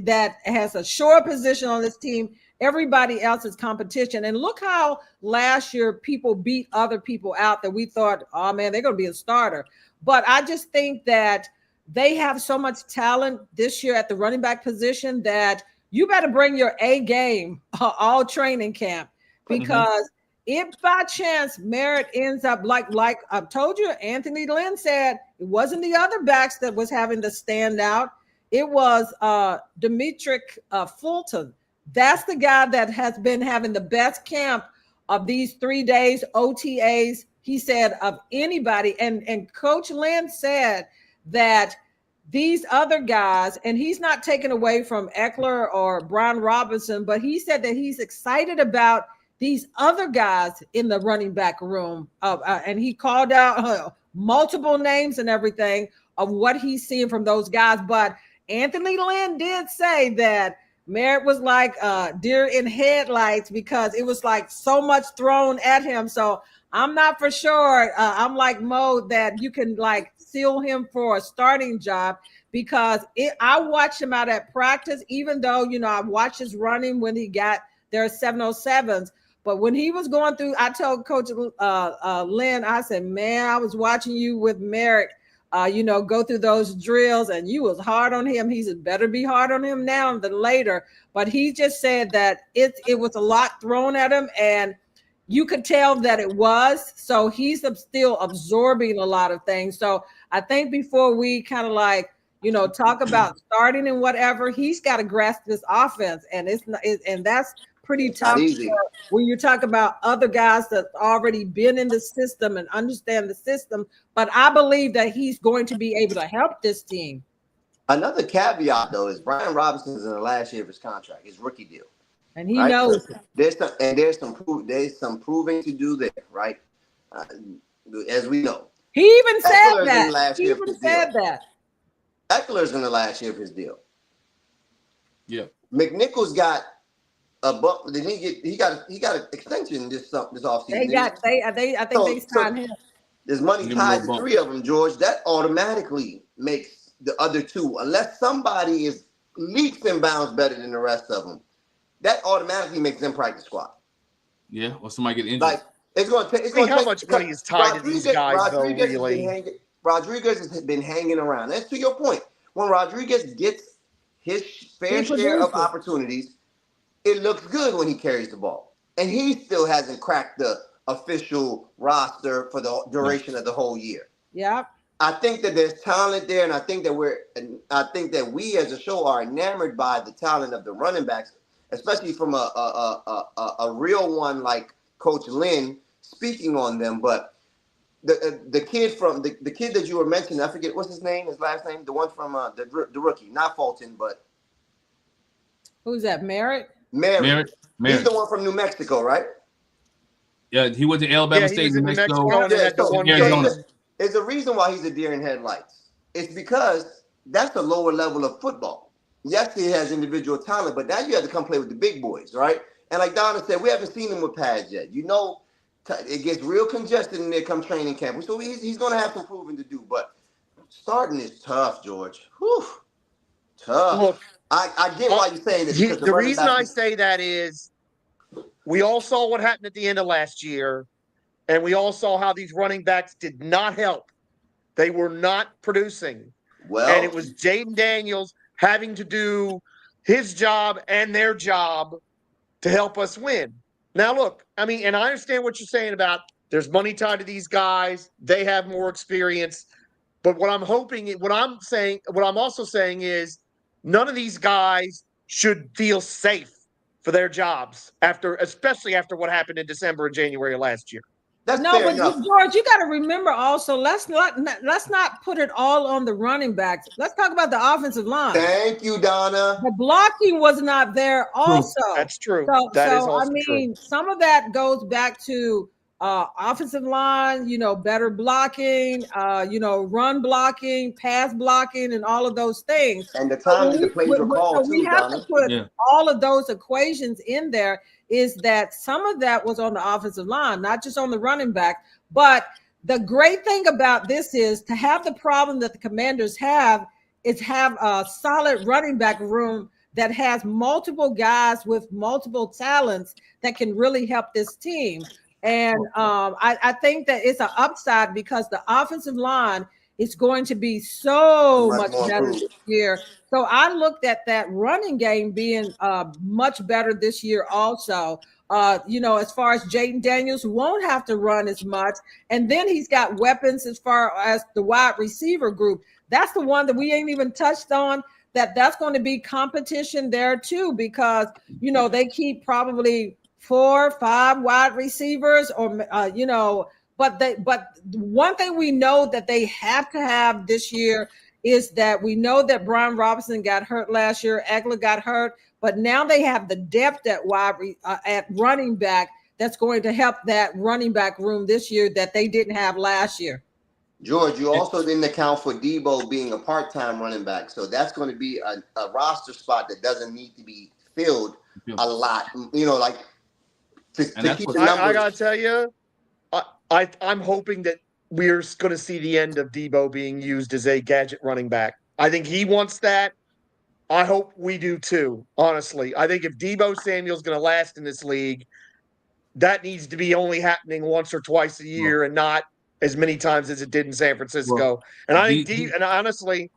[SPEAKER 3] that has a sure position on this team. Everybody else is competition. And look how last year people beat other people out that we thought, oh man, they're going to be a starter. But I just think that they have so much talent this year at the running back position that you better bring your A game all training camp, because if by chance Merritt ends up like I've told you, Anthony Lynn said it wasn't the other backs that was having to stand out. It was Demetric Fulton. That's the guy that has been having the best camp of these 3 days, OTAs, he said, of anybody. And Coach Lynn said that these other guys, and he's not taken away from Eckler or Brian Robinson, but he said that he's excited about these other guys in the running back room. And he called out multiple names and everything of what he's seeing from those guys. But Anthony Lynn did say that Merritt was like deer in headlights because it was like so much thrown at him. So I'm not for sure. I'm like Mo that you can like seal him for a starting job, because I watched him out at practice, even though, you know, I watched his running when he got their 707s. But when he was going through, I told Coach Lynn, I said, man, I was watching you with Merritt, go through those drills, and you was hard on him. He said, better be hard on him now than later. But he just said that it was a lot thrown at him, and you could tell that it was. So he's still absorbing a lot of things. So I think before we kind of like, talk about starting and whatever, he's got to grasp this offense, and that's pretty tough when you talk about other guys that already been in the system and understand the system. But I believe that he's going to be able to help this team.
[SPEAKER 2] Another caveat, though, is Brian Robinson is in the last year of his contract, his rookie deal,
[SPEAKER 3] and he knows.
[SPEAKER 2] There's some proving to do there, right? As we know,
[SPEAKER 3] he even said that. He even said that.
[SPEAKER 2] Eckler's in the last year of his deal.
[SPEAKER 1] Yeah,
[SPEAKER 2] McNichols got a bump. Then he got an extension this offseason.
[SPEAKER 3] I think they signed him.
[SPEAKER 2] There's money tied to three of them, George. That automatically makes the other two, unless somebody is leaps and bounds better than the rest of them, that automatically makes them practice squad.
[SPEAKER 1] Yeah, or somebody get injured.
[SPEAKER 2] Like it's going to take.
[SPEAKER 4] How much money is tied to these guys, though? Really,
[SPEAKER 2] Rodriguez has been hanging around. That's to your point. When Rodriguez gets his fair share of opportunities, it looks good when he carries the ball. And he still hasn't cracked the official roster for the duration of the whole year.
[SPEAKER 3] Yeah.
[SPEAKER 2] I think that there's talent there, and I think that we as a show are enamored by the talent of the running backs, especially from a real one like Coach Lynn speaking on them. But the kid from the kid that you were mentioning, I forget what's his name, his last name, the one from the rookie, not Fulton, but
[SPEAKER 3] who's that? Merritt.
[SPEAKER 2] He's the one from New Mexico, right?
[SPEAKER 1] Yeah, he went to Alabama State, New Mexico.
[SPEAKER 2] There's a reason why he's a deer in headlights. It's because that's a lower level of football. Yes, he has individual talent, but now you have to come play with the big boys, right? And like Donna said, we haven't seen him with pads yet. It gets real congested in there come training camp. So he's going to have some proving to do. But starting is tough, George. Whew. Tough.
[SPEAKER 4] Look,
[SPEAKER 2] I get why you're saying this.
[SPEAKER 4] The reason I say that is we all saw what happened at the end of last year, and we all saw how these running backs did not help. They were not producing. And it was Jaden Daniels having to do his job and their job to help us win. Now, look, I mean, and I understand what you're saying about there's money tied to these guys. They have more experience. But what I'm also saying is none of these guys should feel safe for their jobs especially after what happened in December and January of last year.
[SPEAKER 3] But George, you got to remember also, let's not put it all on the running backs. Let's talk about the offensive line.
[SPEAKER 2] Thank you, Donna.
[SPEAKER 3] The blocking was not there also.
[SPEAKER 4] That's true.
[SPEAKER 3] That is also true. Some of that goes back to offensive line, better blocking, run blocking, pass blocking, and all of those things.
[SPEAKER 2] And the time that the plays were called,
[SPEAKER 3] we have to put all of those equations in there. Is that some of that was on the offensive line, not just on the running back, but the great thing about this is to have the problem that the Commanders have is have a solid running back room that has multiple guys with multiple talents that can really help this team. And I think that it's an upside because the offensive line is going to be so much better this year. So I looked at that running game being much better this year also. As far as Jaden Daniels won't have to run as much. And then he's got weapons as far as the wide receiver group. That's the one that we ain't even touched on, that's going to be competition there too, because, they keep probably 4 or 5 wide receivers but one thing we know that they have to have this year is that we know that Brian Robinson got hurt last year. Egler got hurt. But now they have the depth at running back that's going to help that running back room this year that they didn't have last year.
[SPEAKER 2] George, you also didn't account for Debo being a part-time running back. So that's going to be a roster spot that doesn't need to be filled a lot. To keep the numbers.
[SPEAKER 4] I got to tell you, I'm hoping that we're going to see the end of Debo being used as a gadget running back. I think he wants that. I hope we do too, honestly. I think if Debo Samuel's going to last in this league, that needs to be only happening once or twice a year and not as many times as it did in San Francisco. And I think, and honestly,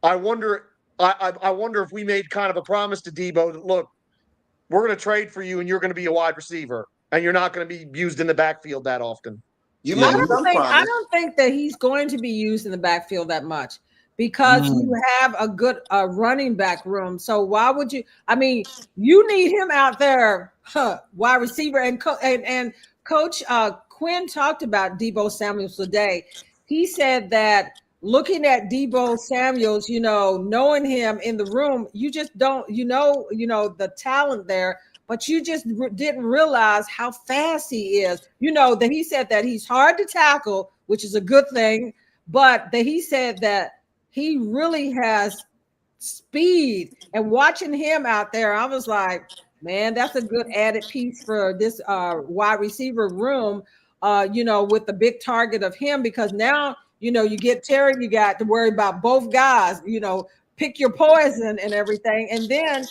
[SPEAKER 4] I wonder if we made kind of a promise to Debo that, look, we're going to trade for you and you're going to be a wide receiver and you're not going to be used in the backfield that often.
[SPEAKER 3] I don't think that he's going to be used in the backfield that much. Because you have a good running back room. So why would you? I mean, you need him out there, wide receiver. And Coach Quinn talked about Debo Samuels today. He said that looking at Debo Samuels, knowing him in the room, you just don't, the talent there, but you just didn't realize how fast he is. That he said that he's hard to tackle, which is a good thing, but that he said that he really has speed. And watching him out there, I was like, man, that's a good added piece for this wide receiver room, with the big target of him, because now, you get Terry, you got to worry about both guys, pick your poison and everything. And then,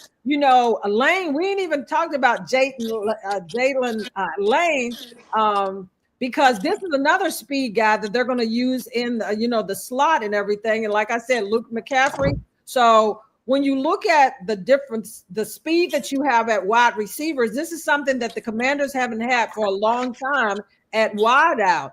[SPEAKER 3] Lane, we ain't even talked about Jalen Lane, because this is another speed guy that they're going to use in the slot and everything. And like I said, Luke McCaffrey. So when you look at the difference, the speed that you have at wide receivers, this is something that the Commanders haven't had for a long time at wide out.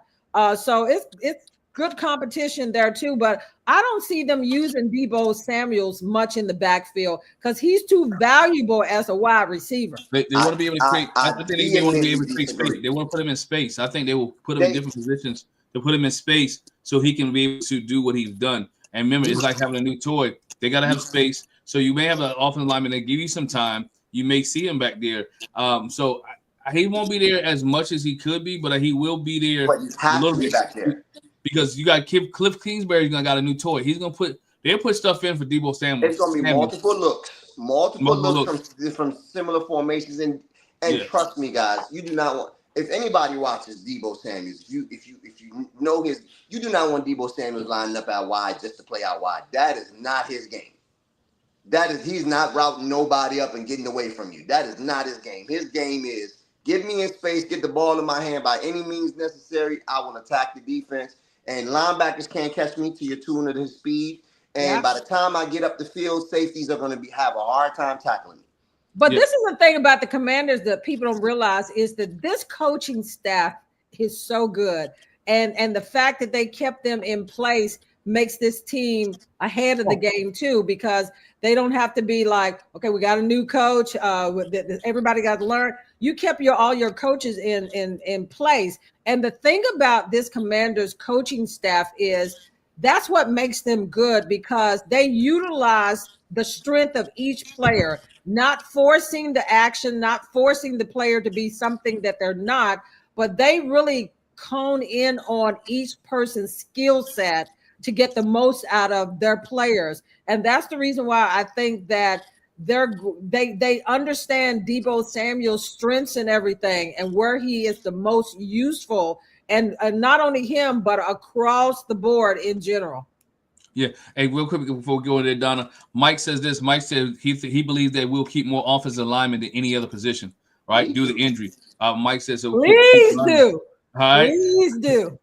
[SPEAKER 3] So it's good competition there too, but I don't see them using Debo Samuels much in the backfield because he's too valuable as a wide receiver.
[SPEAKER 1] They want to be able to create. I think they want to be able to create space. They want to put him in space. I think they will put him in different positions to put him in space so he can be able to do what he's done. And remember, it's like having a new toy. They got to have space. So you may have an offensive lineman that give you some time. You may see him back there. So he won't be there as much as he could be, but he will be there a little bit back there. Because you got Cliff Kingsbury's gonna got a new toy. He's gonna they'll put stuff in for Debo Samuel.
[SPEAKER 2] It's gonna be multiple looks from similar formations, and trust me, guys, you do not want. If anybody watches Debo Samuels, if you know you do not want Debo Samuels lining up out wide just to play out wide. That is not his game. He's not routing nobody up and getting away from you. That is not his game. His game is get me in space, get the ball in my hand by any means necessary. I will attack the defense. And linebackers can't catch me to your tune of his speed. And by the time I get up the field, safeties are going to have a hard time tackling me.
[SPEAKER 3] But this is the thing about the Commanders that people don't realize is that this coaching staff is so good. And the fact that they kept them in place makes this team ahead of the game too, because they don't have to be like, okay, we got a new coach. Everybody got to learn. You kept all your coaches in place. And the thing about this Commanders coaching staff is that's what makes them good, because they utilize the strength of each player, not forcing the action, not forcing the player to be something that they're not, but they really hone in on each person's skill set to get the most out of their players. And that's the reason why I think that they understand Debo Samuel's strengths and everything and where he is the most useful. and not only him, but across the board in general.
[SPEAKER 1] Yeah. Hey, real quick before we go in there, Donna, Mike says this. Mike said he believes that we'll keep more offensive linemen than any other position, right? Due to injury. Mike says so.
[SPEAKER 3] Please do.
[SPEAKER 1] All right.
[SPEAKER 3] Please do.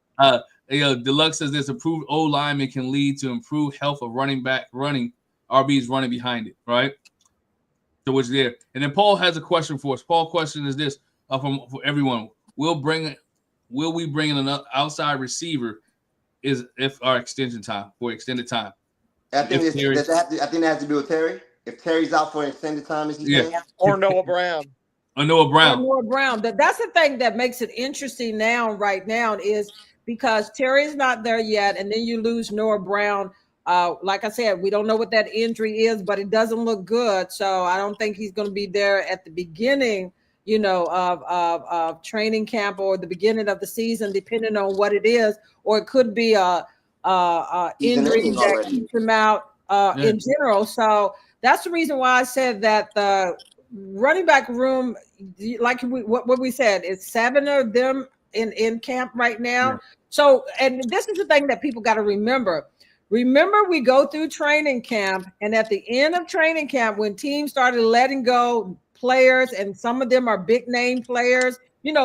[SPEAKER 1] Deluxe says this: improved O lineman can lead to improved health of RBs running behind it, right? So what's there? And then Paul has a question for us. Paul's question is this for everyone: Will we bring in an outside receiver? If our extended time?
[SPEAKER 2] I think that has to do with Terry. If Terry's out for an extended time, is he saying?
[SPEAKER 4] Or Noah Brown.
[SPEAKER 3] That's the thing that makes it interesting right now is because Terry's not there yet, and then you lose Noah Brown. Like I said, we don't know what that injury is, but it doesn't look good. So I don't think he's going to be there at the beginning, of training camp or the beginning of the season, depending on what it is, or it could be a injury that keeps him out in general. So that's the reason why I said that the running back room, like what we said, it's 7 of them in camp right now. Yeah. So, and this is the thing that people got to remember. Remember, we go through training camp, and at the end of training camp, when teams started letting go players, and some of them are big name players,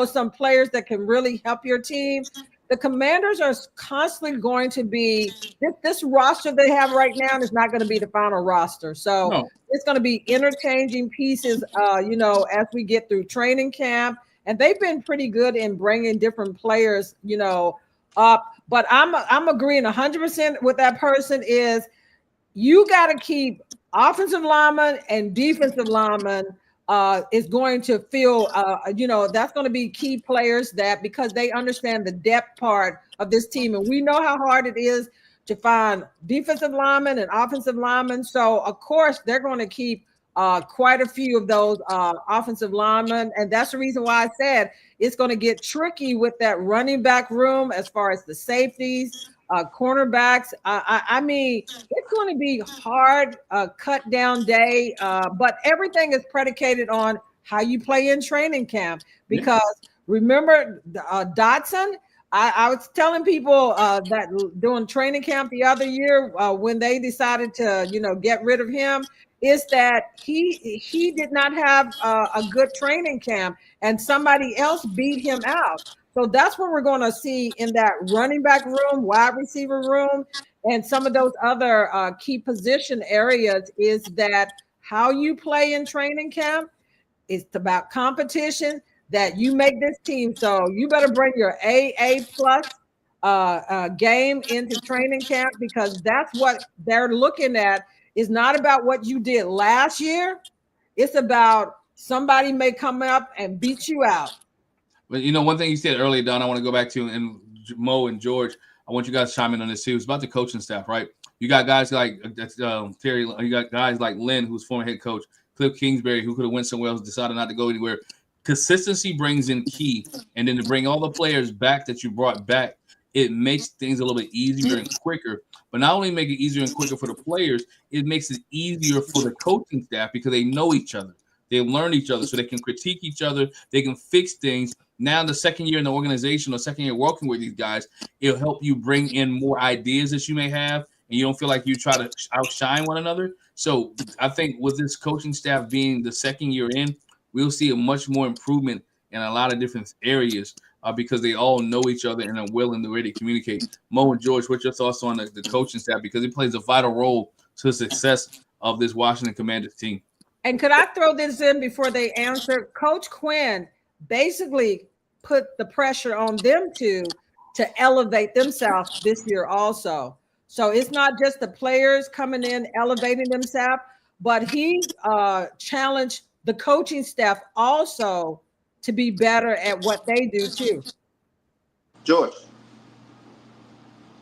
[SPEAKER 3] some players that can really help your team. The Commanders are constantly going to be this roster they have right now is not going to be the final roster. So it's going to be interchanging pieces, as we get through training camp. And they've been pretty good in bringing different players, up. But I'm agreeing 100% with that person is you got to keep offensive linemen and defensive linemen is going to feel, that's going to be key players because they understand the depth part of this team. And we know how hard it is to find defensive linemen and offensive linemen. So, of course, they're going to keep quite a few of those offensive linemen. And that's the reason why I said it's going to get tricky with that running back room as far as the safeties, cornerbacks. I mean, it's going to be hard, cut down day, but everything is predicated on how you play in training camp. Because remember, Dotson, I was telling people that during training camp the other year when they decided to, get rid of him, is that he did not have a good training camp and somebody else beat him out. So that's what we're going to see in that running back room, wide receiver room, and some of those other key position areas is that how you play in training camp. It's about competition that you make this team. So you better bring your AA plus game into training camp because that's what they're looking at. It's not about what you did last year. It's about somebody may come up and beat you out.
[SPEAKER 1] But one thing you said earlier, Don, I want to go back to, and Mo and George, I want you guys to chime in on this too. It's about the coaching staff, right? You got guys like Terry, you got guys like Glen, who's former head coach, Cliff Kingsbury, who could have went somewhere else, decided not to go anywhere. Consistency brings in key, and then to bring all the players back that you brought back, it makes things a little bit easier and quicker. But not only make it easier and quicker for the players, it makes it easier for the coaching staff because they know each other. They learn each other, so they can critique each other. They can fix things. Now, the second year in the organization or second year working with these guys, it'll help you bring in more ideas that you may have, and you don't feel like you try to outshine one another. So I think with this coaching staff being the second year in, we'll see a much more improvement in a lot of different areas because they all know each other and are willing to really communicate. Mo and George, what's your thoughts on the coaching staff? Because it plays a vital role to the success of this Washington Commanders team.
[SPEAKER 3] And could I throw this in before they answer? Coach Quinn basically put the pressure on them to elevate themselves this year also. So it's not just the players coming in, elevating themselves, but he challenged the coaching staff also to be better at what they do too.
[SPEAKER 2] George.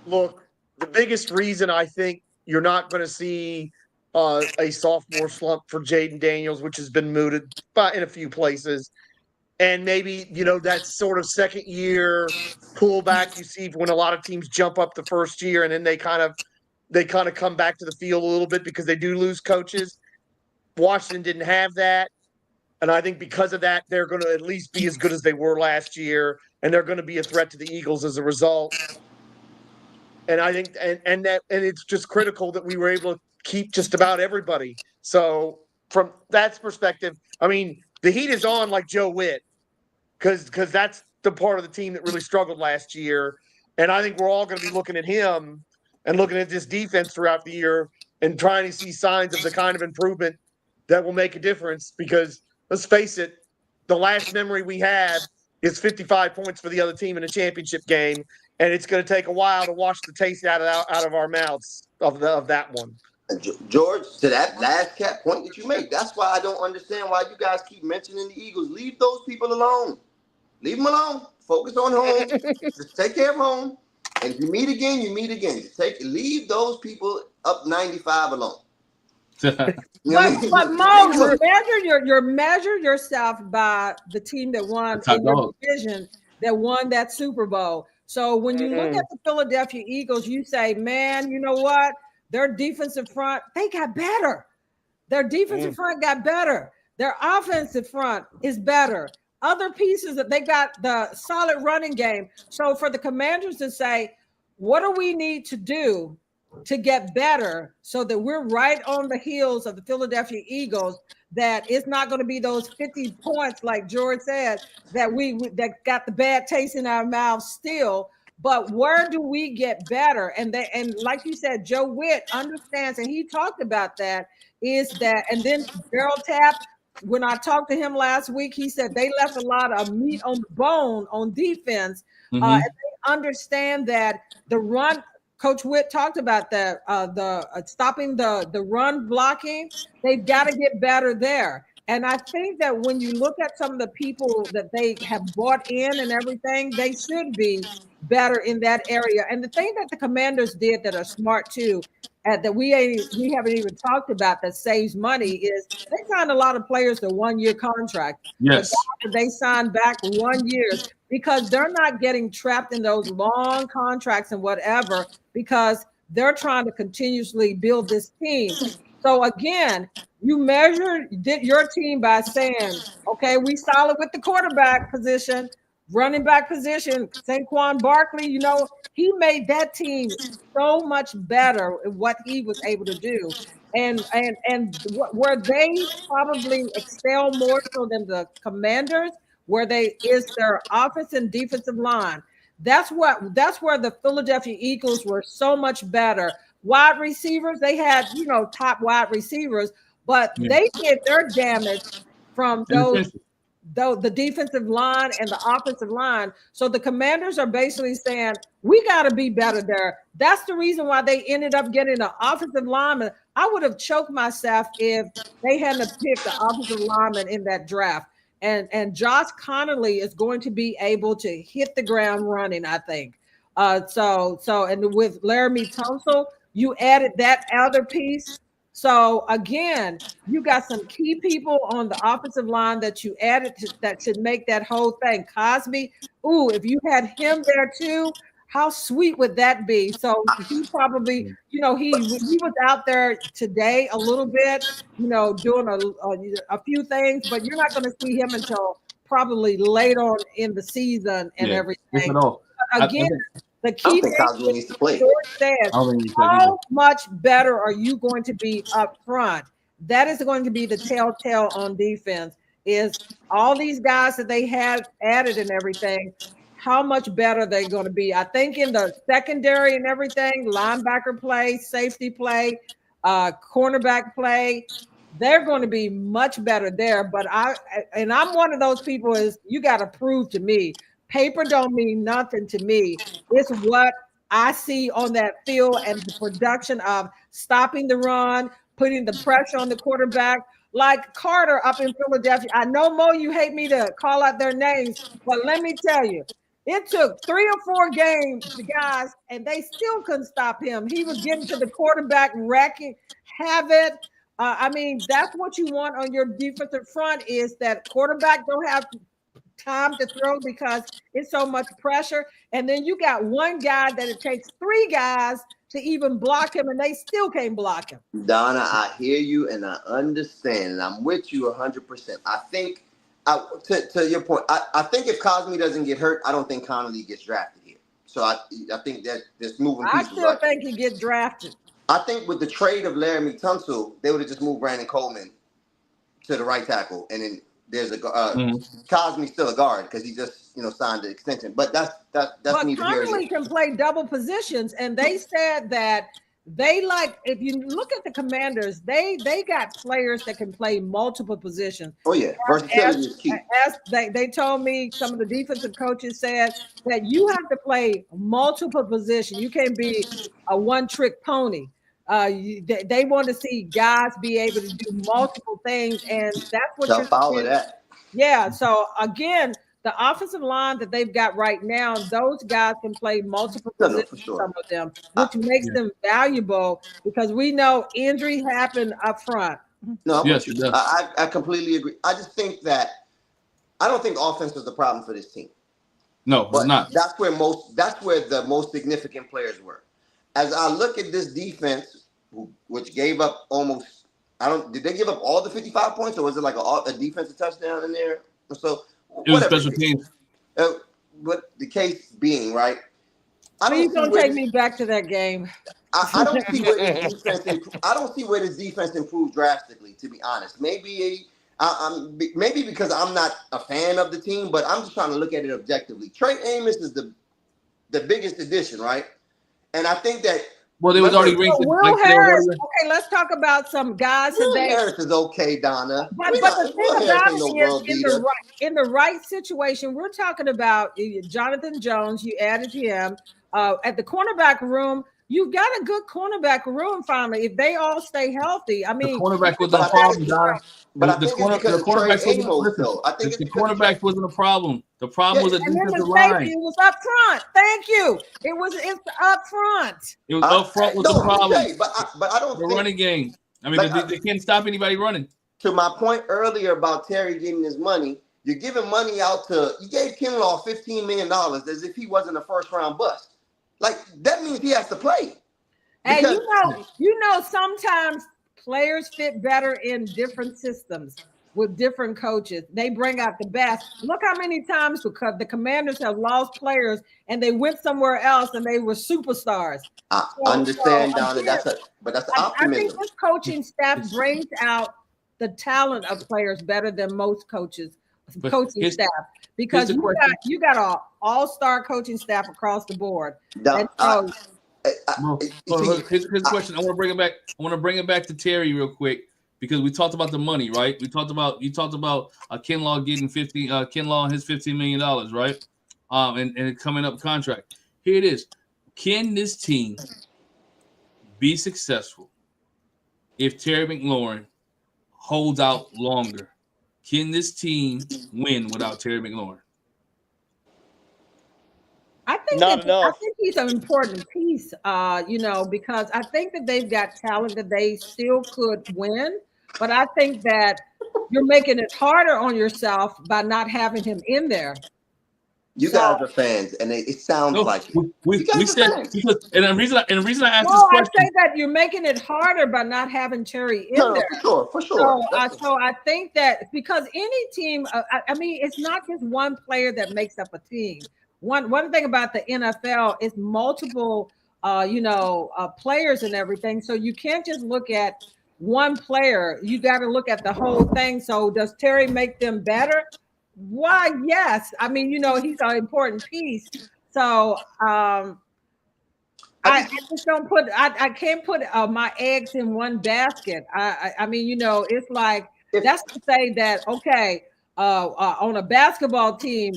[SPEAKER 4] Look, the biggest reason I think you're not going to see a sophomore slump for Jaden Daniels, which has been mooted in a few places, and maybe that sort of second year pullback you see when a lot of teams jump up the first year and then they kind of come back to the field a little bit because they do lose coaches. Washington didn't have that. And I think because of that, they're going to at least be as good as they were last year, and they're going to be a threat to the Eagles as a result. And I think, and it's just critical that we were able to keep just about everybody. So from that perspective, I mean, the heat is on like Joe Witt, because that's the part of the team that really struggled last year. And I think we're all going to be looking at him and looking at this defense throughout the year and trying to see signs of the kind of improvement that will make a difference. Because let's face it, the last memory we have is 55 points for the other team in a championship game, and it's going to take a while to wash the taste out of our mouths of that one.
[SPEAKER 2] George, to that last cap point that you make, that's why I don't understand why you guys keep mentioning the Eagles. Leave those people alone. Leave them alone. Focus on home. Just take care of home. And if you meet again, you meet again. Leave those people up 95 alone.
[SPEAKER 3] But Mo, measure yourself by the team that won in your division, that won that Super Bowl. So when you look at the Philadelphia Eagles, you say, man, you know what? Their defensive front, they got better. Their defensive front got better. Their offensive front is better. Other pieces that they got the solid running game. So for the Commanders to say, what do we need to do to get better so that we're right on the heels of the Philadelphia Eagles, that it's not going to be those 50 points, like George said, that got the bad taste in our mouths still. But where do we get better? And like you said, Joe Witt understands, and he talked about that, is that, and then Gerald Tapp, when I talked to him last week, he said they left a lot of meat on the bone on defense. And they understand that the run, Coach Witt talked about that, stopping the run blocking. They've got to get better there. And I think that when you look at some of the people that they have brought in and everything, they should be better in that area. And the thing that the Commanders did that are smart too, that we haven't even talked about, that saves money, is they signed a lot of players to 1-year contract.
[SPEAKER 1] Yes.
[SPEAKER 3] They signed back 1 year because they're not getting trapped in those long contracts and whatever, because they're trying to continuously build this team. So again, you measure your team by saying, okay, we solid with the quarterback position, running back position. Saquon Barkley, you know, he made that team so much better at what he was able to do. And where they probably excel more so than the Commanders, where is their offense and defensive line. That's where the Philadelphia Eagles were so much better. Wide receivers, they had, you know, top wide receivers, but they did their damage from the defensive line and the offensive line. So the Commanders are basically saying, we got to be better there. That's the reason why they ended up getting an offensive lineman. I would have choked myself if they hadn't picked the offensive lineman in that draft. And Josh Connolly is going to be able to hit the ground running, I think. And with Laramie Tunsil, you added that other piece. So again, you got some key people on the offensive line that you added that should make that whole thing. Cosby, if you had him there too, how sweet would that be? So he probably, you know, he was out there today a little bit, you know, doing a few things, but you're not going to see him until probably late on in the season and everything. Again, the key thing
[SPEAKER 2] needs to play.
[SPEAKER 3] George said, how much better are you going to be up front? That is going to be the telltale on defense, is all these guys that they had added and everything, how much better they're going to be. I think in the secondary and everything, linebacker play, safety play, cornerback play, they're going to be much better there. But I'm one of those people, is you got to prove to me. Paper don't mean nothing to me. It's what I see on that field and the production of stopping the run, putting the pressure on the quarterback. Like Carter up in Philadelphia. I know, Mo, you hate me to call out their names, but let me tell you, it took 3 or 4 games, the guys, and they still couldn't stop him. He was getting to the quarterback, wrecking havoc. I mean, that's what you want on your defensive front, is that quarterback don't have time to throw because it's so much pressure. And then you got one guy that it takes 3 guys to even block him, and they still can't block him.
[SPEAKER 2] Donna, I hear you and I understand, and I'm with you 100%. I think, to your point, I think if Cosme doesn't get hurt, I don't think Connolly gets drafted here. So I think that there's moving pieces.
[SPEAKER 3] I still think he get drafted.
[SPEAKER 2] I think with the trade of Laramie Tunsil, they would have just moved Brandon Coleman to the right tackle, and then there's a Cosme's still a guard because he just signed the extension. But that's
[SPEAKER 3] But
[SPEAKER 2] neither here nor
[SPEAKER 3] Connolly
[SPEAKER 2] there.
[SPEAKER 3] can play double positions, and they said that they if you look at the Commanders, they got players that can play multiple positions.
[SPEAKER 2] Oh yeah, versatility is key.
[SPEAKER 3] As they told me, some of the defensive coaches said that you have to play multiple positions. You can't be a one-trick pony. They want to see guys be able to do multiple things, and that's what
[SPEAKER 2] They'll follow that.
[SPEAKER 3] Yeah. So again, the offensive line that they've got right now, those guys can play multiple positions.
[SPEAKER 2] For sure.
[SPEAKER 3] Some of them, which makes them valuable because we know injury happen up front.
[SPEAKER 2] No,
[SPEAKER 1] Yes, it does.
[SPEAKER 2] I completely agree. I just think that I don't think offense is the problem for this team.
[SPEAKER 1] No,
[SPEAKER 2] But
[SPEAKER 1] it's not.
[SPEAKER 2] that's where the most significant players were. As I look at this defense, which gave up almost, did they give up all the 55 points, or was it like a defensive touchdown in there? So
[SPEAKER 1] It was special teams.
[SPEAKER 2] But the case being, right?
[SPEAKER 3] Please don't take me back to that game.
[SPEAKER 2] I don't see where this defense. I don't see where this defense improved drastically. To be honest, maybe because I'm not a fan of the team, but I'm just trying to look at it objectively. Trey Amos is the biggest addition, right? And I think that.
[SPEAKER 1] Well, they was already ranked.
[SPEAKER 3] Will Harris. Okay, let's talk about some guys
[SPEAKER 2] Will
[SPEAKER 3] today.
[SPEAKER 2] Harris is okay, Donna.
[SPEAKER 3] But the thing about it is, in the right situation, we're talking about Jonathan Jones. You added him at the cornerback room. You've got a good cornerback room finally. If they all stay healthy, I mean,
[SPEAKER 1] the cornerback was a problem, Donna.
[SPEAKER 2] But
[SPEAKER 1] the cornerback wasn't a problem. The problem was the defensive line.
[SPEAKER 3] It was up front. Thank you. It's up front.
[SPEAKER 1] It was up front was the problem.
[SPEAKER 2] Okay, but I don't think
[SPEAKER 1] running game. I mean, they can't stop anybody running.
[SPEAKER 2] To my point earlier about Terry getting his money, you're giving money out you gave Kinlaw $15 million as if he wasn't a first round bust. Like that means he has to play.
[SPEAKER 3] And you know, sometimes players fit better in different systems with different coaches. They bring out the best. Look how many times because the Commanders have lost players and they went somewhere else and they were superstars.
[SPEAKER 2] I understand, Donna. That's optimism.
[SPEAKER 3] I think this coaching staff brings out the talent of players better than most coaching staff because you got an all-star coaching staff across the board.
[SPEAKER 1] Here's a question. I want to bring it back to Terry real quick because we talked about the money, right? You talked about Kinlaw getting Kinlaw and his $15 million, right? And coming up contract. Here it is. Can this team be successful if Terry McLaurin holds out longer? Can this team win without Terry McLaurin?
[SPEAKER 3] I think he's an important piece, because I think that they've got talent that they still could win. But I think that you're making it harder on yourself by not having him in there.
[SPEAKER 2] You guys are fans, and it sounds like
[SPEAKER 1] we said because, and the reason I asked this question.
[SPEAKER 3] I say that you're making it harder by not having Terry in there.
[SPEAKER 2] For sure.
[SPEAKER 3] So I think that because any team, I mean, it's not just one player that makes up a team. One thing about the NFL is multiple, players and everything. So you can't just look at one player. You got to look at the whole thing. So does Terry make them better? Why, yes. I mean, he's an important piece. So I just don't I can't put my eggs in one basket. I mean, it's like, that's to say that, okay, on a basketball team,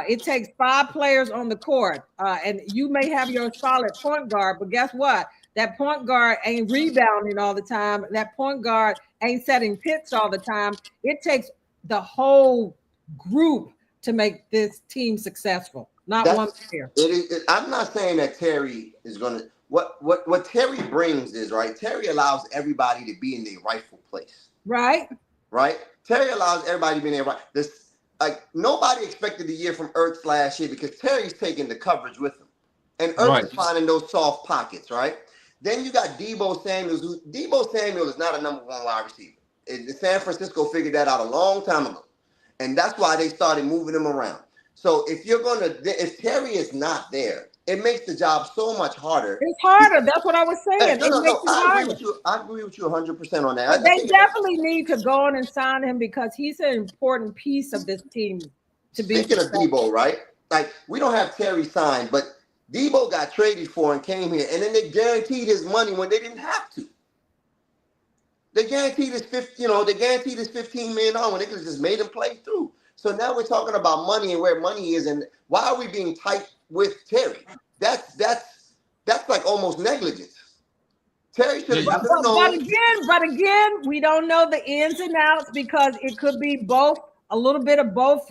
[SPEAKER 3] it takes 5 players on the court, and you may have your solid point guard, but guess what? That point guard ain't rebounding all the time. That point guard ain't setting picks all the time. It takes the whole group to make this team successful, not one player.
[SPEAKER 2] I'm not saying that Terry is going to. What Terry brings is, right, Terry allows everybody to be in their rightful place.
[SPEAKER 3] Right.
[SPEAKER 2] Terry allows everybody to be in their right. Nobody expected the year from Ertz last year because Terry's taking the coverage with him. And Ertz is finding those soft pockets, right? Then you got Deebo Samuel. Deebo Samuel is not a number 1 wide receiver. San Francisco figured that out a long time ago. And that's why they started moving him around. So if Terry is not there, it makes the job so much harder.
[SPEAKER 3] It's harder. That's what I was saying.
[SPEAKER 2] No. I agree with you 100% on that.
[SPEAKER 3] They definitely need to go on and sign him because he's an important piece of this team.
[SPEAKER 2] Speaking of Deebo, right? Like, we don't have Terry signed, but Deebo got traded for and came here, and then they guaranteed his money when they didn't have to. They guaranteed his $15 million when they could have just made him play through. So now we're talking about money and where money is, and why are we being tight with Terry? That's like almost negligence. Terry should have known.
[SPEAKER 3] But again, we don't know the ins and outs because it could be both, a little bit of both.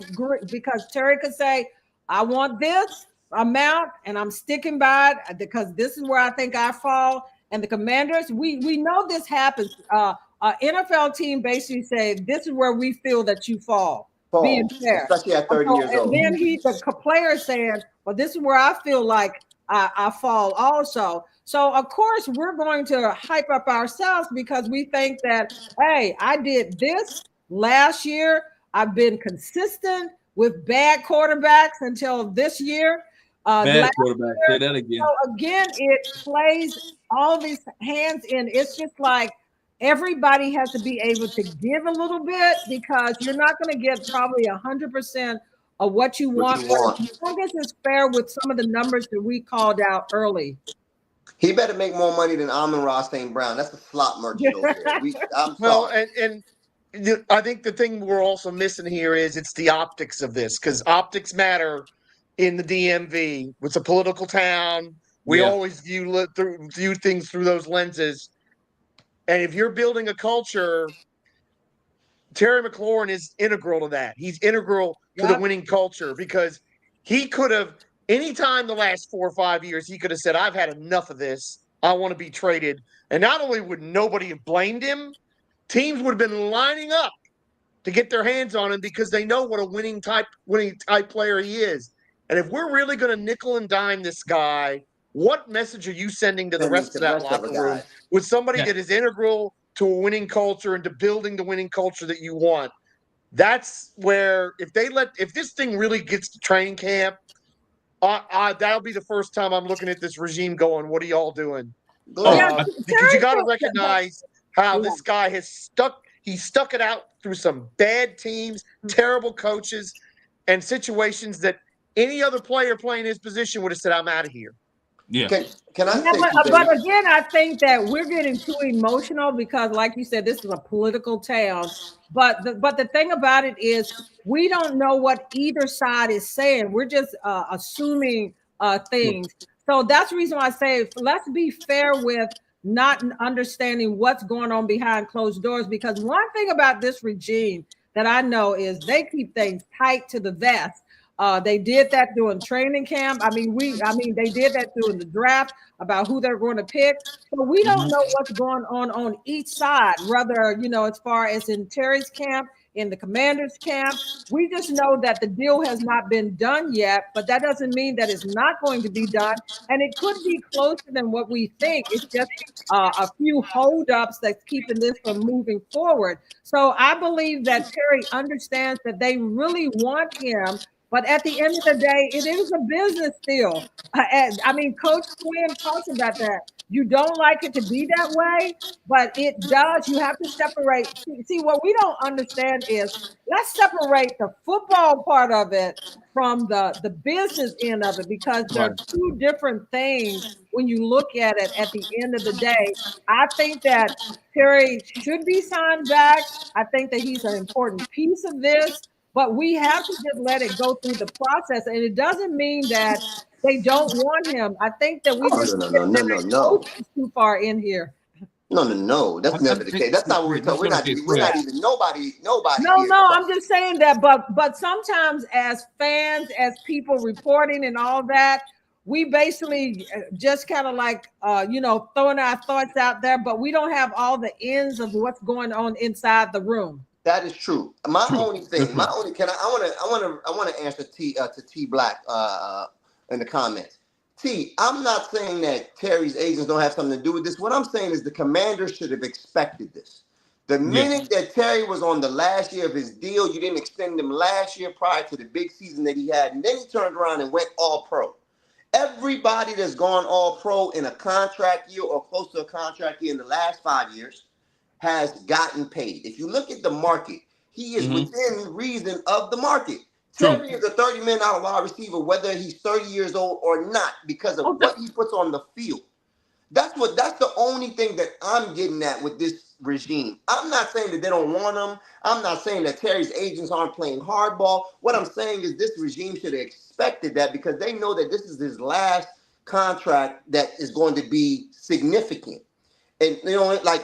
[SPEAKER 3] Because Terry could say, "I want this amount, and I'm sticking by it because this is where I think I fall." And the Commanders, we know this happens. NFL team basically say, "This is where we feel that you fall." Being fair,
[SPEAKER 2] especially at 30 years old.
[SPEAKER 3] And then the player saying, "Well, this is where I feel like I fall also." So of course we're going to hype up ourselves because we think that, hey, I did this last year. I've been consistent with bad quarterbacks until this year.
[SPEAKER 1] Bad quarterback. Say that again.
[SPEAKER 3] So again, it plays all these hands in. It's just like everybody has to be able to give a little bit because you're not going to get probably 100% of what you want. As long as it's fair with some of the numbers that we called out early.
[SPEAKER 2] He better make more money than Amon-Ra St. Brown. That's a slot merchant over there.
[SPEAKER 4] Well, and I think the thing we're also missing here is it's the optics of this because optics matter in the DMV. It's a political town. We always view things through those lenses. And if you're building a culture, Terry McLaurin is integral to that. He's integral to the winning culture because he could have, anytime the last 4 or 5 years, he could have said, "I've had enough of this. I want to be traded." And not only would nobody have blamed him, teams would have been lining up to get their hands on him because they know what a winning type player he is. And if we're really going to nickel and dime this guy, what message are you sending to the rest of that locker room with somebody that is integral to a winning culture and to building the winning culture that you want? That's where if this thing really gets to training camp, that'll be the first time I'm looking at this regime going, "What are y'all doing?" Because you got to recognize how this guy has stuck it out through some bad teams, terrible coaches, and situations that any other player playing his position would have said, "I'm out of here."
[SPEAKER 1] Yeah.
[SPEAKER 2] Can I say
[SPEAKER 3] but again, I think that we're getting too emotional because, like you said, this is a political town. But the thing about it is we don't know what either side is saying. We're just assuming things. So that's the reason why I say let's be fair with not understanding what's going on behind closed doors. Because one thing about this regime that I know is they keep things tight to the vest. They did that during training camp. I mean, they did that during the draft about who they're going to pick. So we don't know what's going on each side, whether, as far as in Terry's camp, in the Commanders' camp. We just know that the deal has not been done yet, but that doesn't mean that it's not going to be done. And it could be closer than what we think. It's just a few holdups that's keeping this from moving forward. So I believe that Terry understands that they really want him. But at the end of the day, it is a business deal. Coach Quinn talks about that. You don't like it to be that way, but it does. You have to separate. See, what we don't understand is let's separate the football part of it from the business end of it because they're two different things when you look at it at the end of the day. I think that Terry should be signed back. I think that he's an important piece of this. But we have to just let it go through the process. And it doesn't mean that they don't want him. I think that we
[SPEAKER 2] no.
[SPEAKER 3] too far in here.
[SPEAKER 2] No. That's never the case. That's not what we're talking. We're not even nobody.
[SPEAKER 3] No, I'm just saying that. But sometimes as fans, as people reporting and all that, we basically just kind of like, throwing our thoughts out there, but we don't have all the ends of what's going on inside the room.
[SPEAKER 2] That is true. I want to answer to T Black in the comments. T, I'm not saying that Terry's agents don't have something to do with this. What I'm saying is the Commanders should have expected this. The minute that Terry was on the last year of his deal, you didn't extend him last year prior to the big season that he had. And then he turned around and went all pro. Everybody that's gone all pro in a contract year or close to a contract year in the last 5 years has gotten paid. If you look at the market, he is within reason of the market. Terry is a $30 million wide receiver, whether he's 30 years old or not, because of what he puts on the field. That's the only thing that I'm getting at with this regime. I'm not saying that they don't want him. I'm not saying that Terry's agents aren't playing hardball. What I'm saying is this regime should have expected that because they know that this is his last contract that is going to be significant. And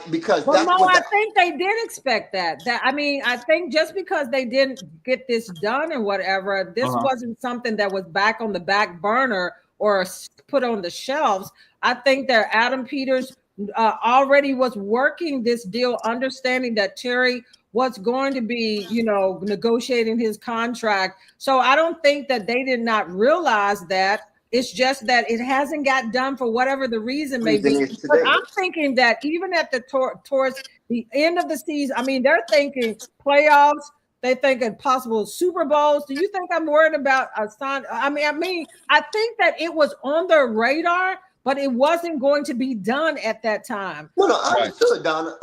[SPEAKER 2] because
[SPEAKER 3] well, no, I think they did expect that. I think just because they didn't get this done or whatever, this wasn't something that was back on the back burner or put on the shelves. I think that Adam Peters already was working this deal, understanding that Terry was going to be, negotiating his contract. So I don't think that they did not realize that. It's just that it hasn't got done for whatever the reason may be. But I'm thinking that even at the towards the end of the season, they're thinking playoffs. They're thinking possible Super Bowls. Do you think I'm worried about a sign? I think that it was on their radar, but it wasn't going to be done at that time.
[SPEAKER 2] No, I understood, Donna.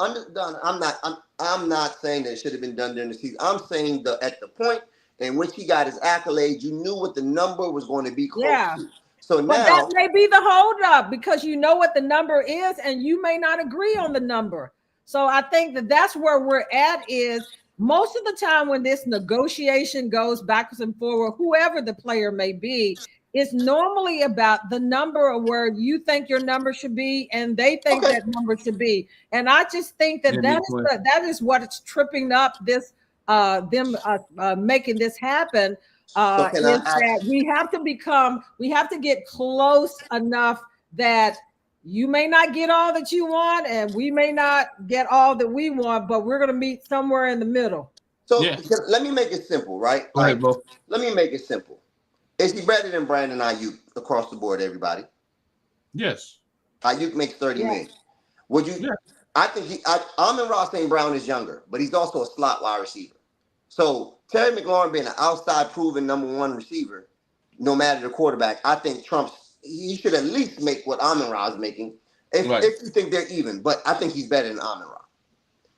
[SPEAKER 2] I'm not saying that it should have been done during the season. I'm saying at the point in which he got his accolades, you knew what the number was going to be close to. So
[SPEAKER 3] but that may be the holdup because you know what the number is and you may not agree on the number. So I think that's where we're at is most of the time when this negotiation goes backwards and forward, whoever the player may be, it's normally about the number of where you think your number should be and they think that number should be. And I just think that is what it's tripping up this making this happen. That we have to get close enough that you may not get all that you want and we may not get all that we want, but we're going to meet somewhere in the middle.
[SPEAKER 2] So let me make it simple, right?
[SPEAKER 1] Go ahead, bro.
[SPEAKER 2] Let me make it simple. Is he better than Brandon Ayuk across the board, everybody?
[SPEAKER 1] Yes.
[SPEAKER 2] Ayuk makes $30 million. Would you? Yeah. I think Amon-Ra St. Brown is younger, but he's also a slot wide receiver. So Terry McLaurin being an outside proven number one receiver, no matter the quarterback, I think he should at least make what Amon-Ra is making. If you think they're even, but I think he's better than Amon-Ra.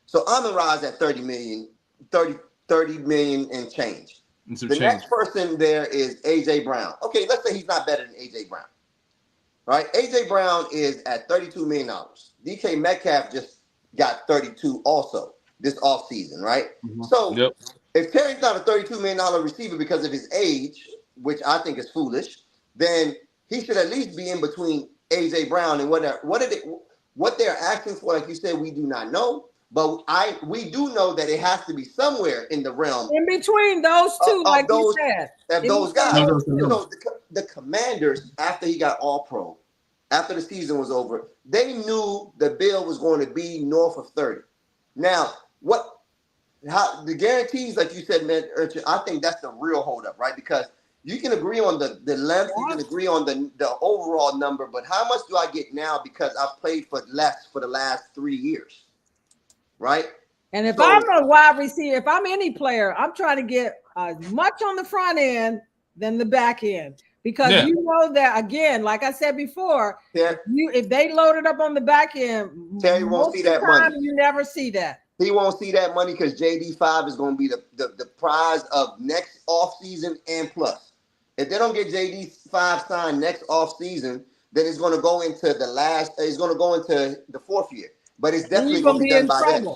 [SPEAKER 2] So Amon-Ra is at $30 million and change. Next person there is A.J. Brown. Okay, let's say he's not better than A.J. Brown. Right? A.J. Brown is at $32 million. DK Metcalf just got 32 also this offseason, right? So if Terry's not a $32 million receiver because of his age, which I think is foolish, then he should at least be in between A.J. Brown and what they're asking for. Like you said, we do not know. But we do know that it has to be somewhere in the realm.
[SPEAKER 3] In between those two, like you said.
[SPEAKER 2] Those guys. So the Commanders, after he got all pro, after the season was over, they knew the bill was going to be north of 30. Now, how the guarantees, like you said, man, I think that's the real holdup, right? Because you can agree on the length, you can agree on the overall number, but how much do I get now because I've played for less for the last 3 years? Right.
[SPEAKER 3] And if I'm a wide receiver, if I'm any player, I'm trying to get as much on the front end than the back end. Because you know that, again, like I said before, if they load it up on the back end,
[SPEAKER 2] Terry won't see that money.
[SPEAKER 3] You never see that.
[SPEAKER 2] He won't see that money because JD5 is going to be the prize of next offseason and plus. If they don't get JD5 signed next offseason, then it's going to go into the fourth year. But it's definitely going to be done by then.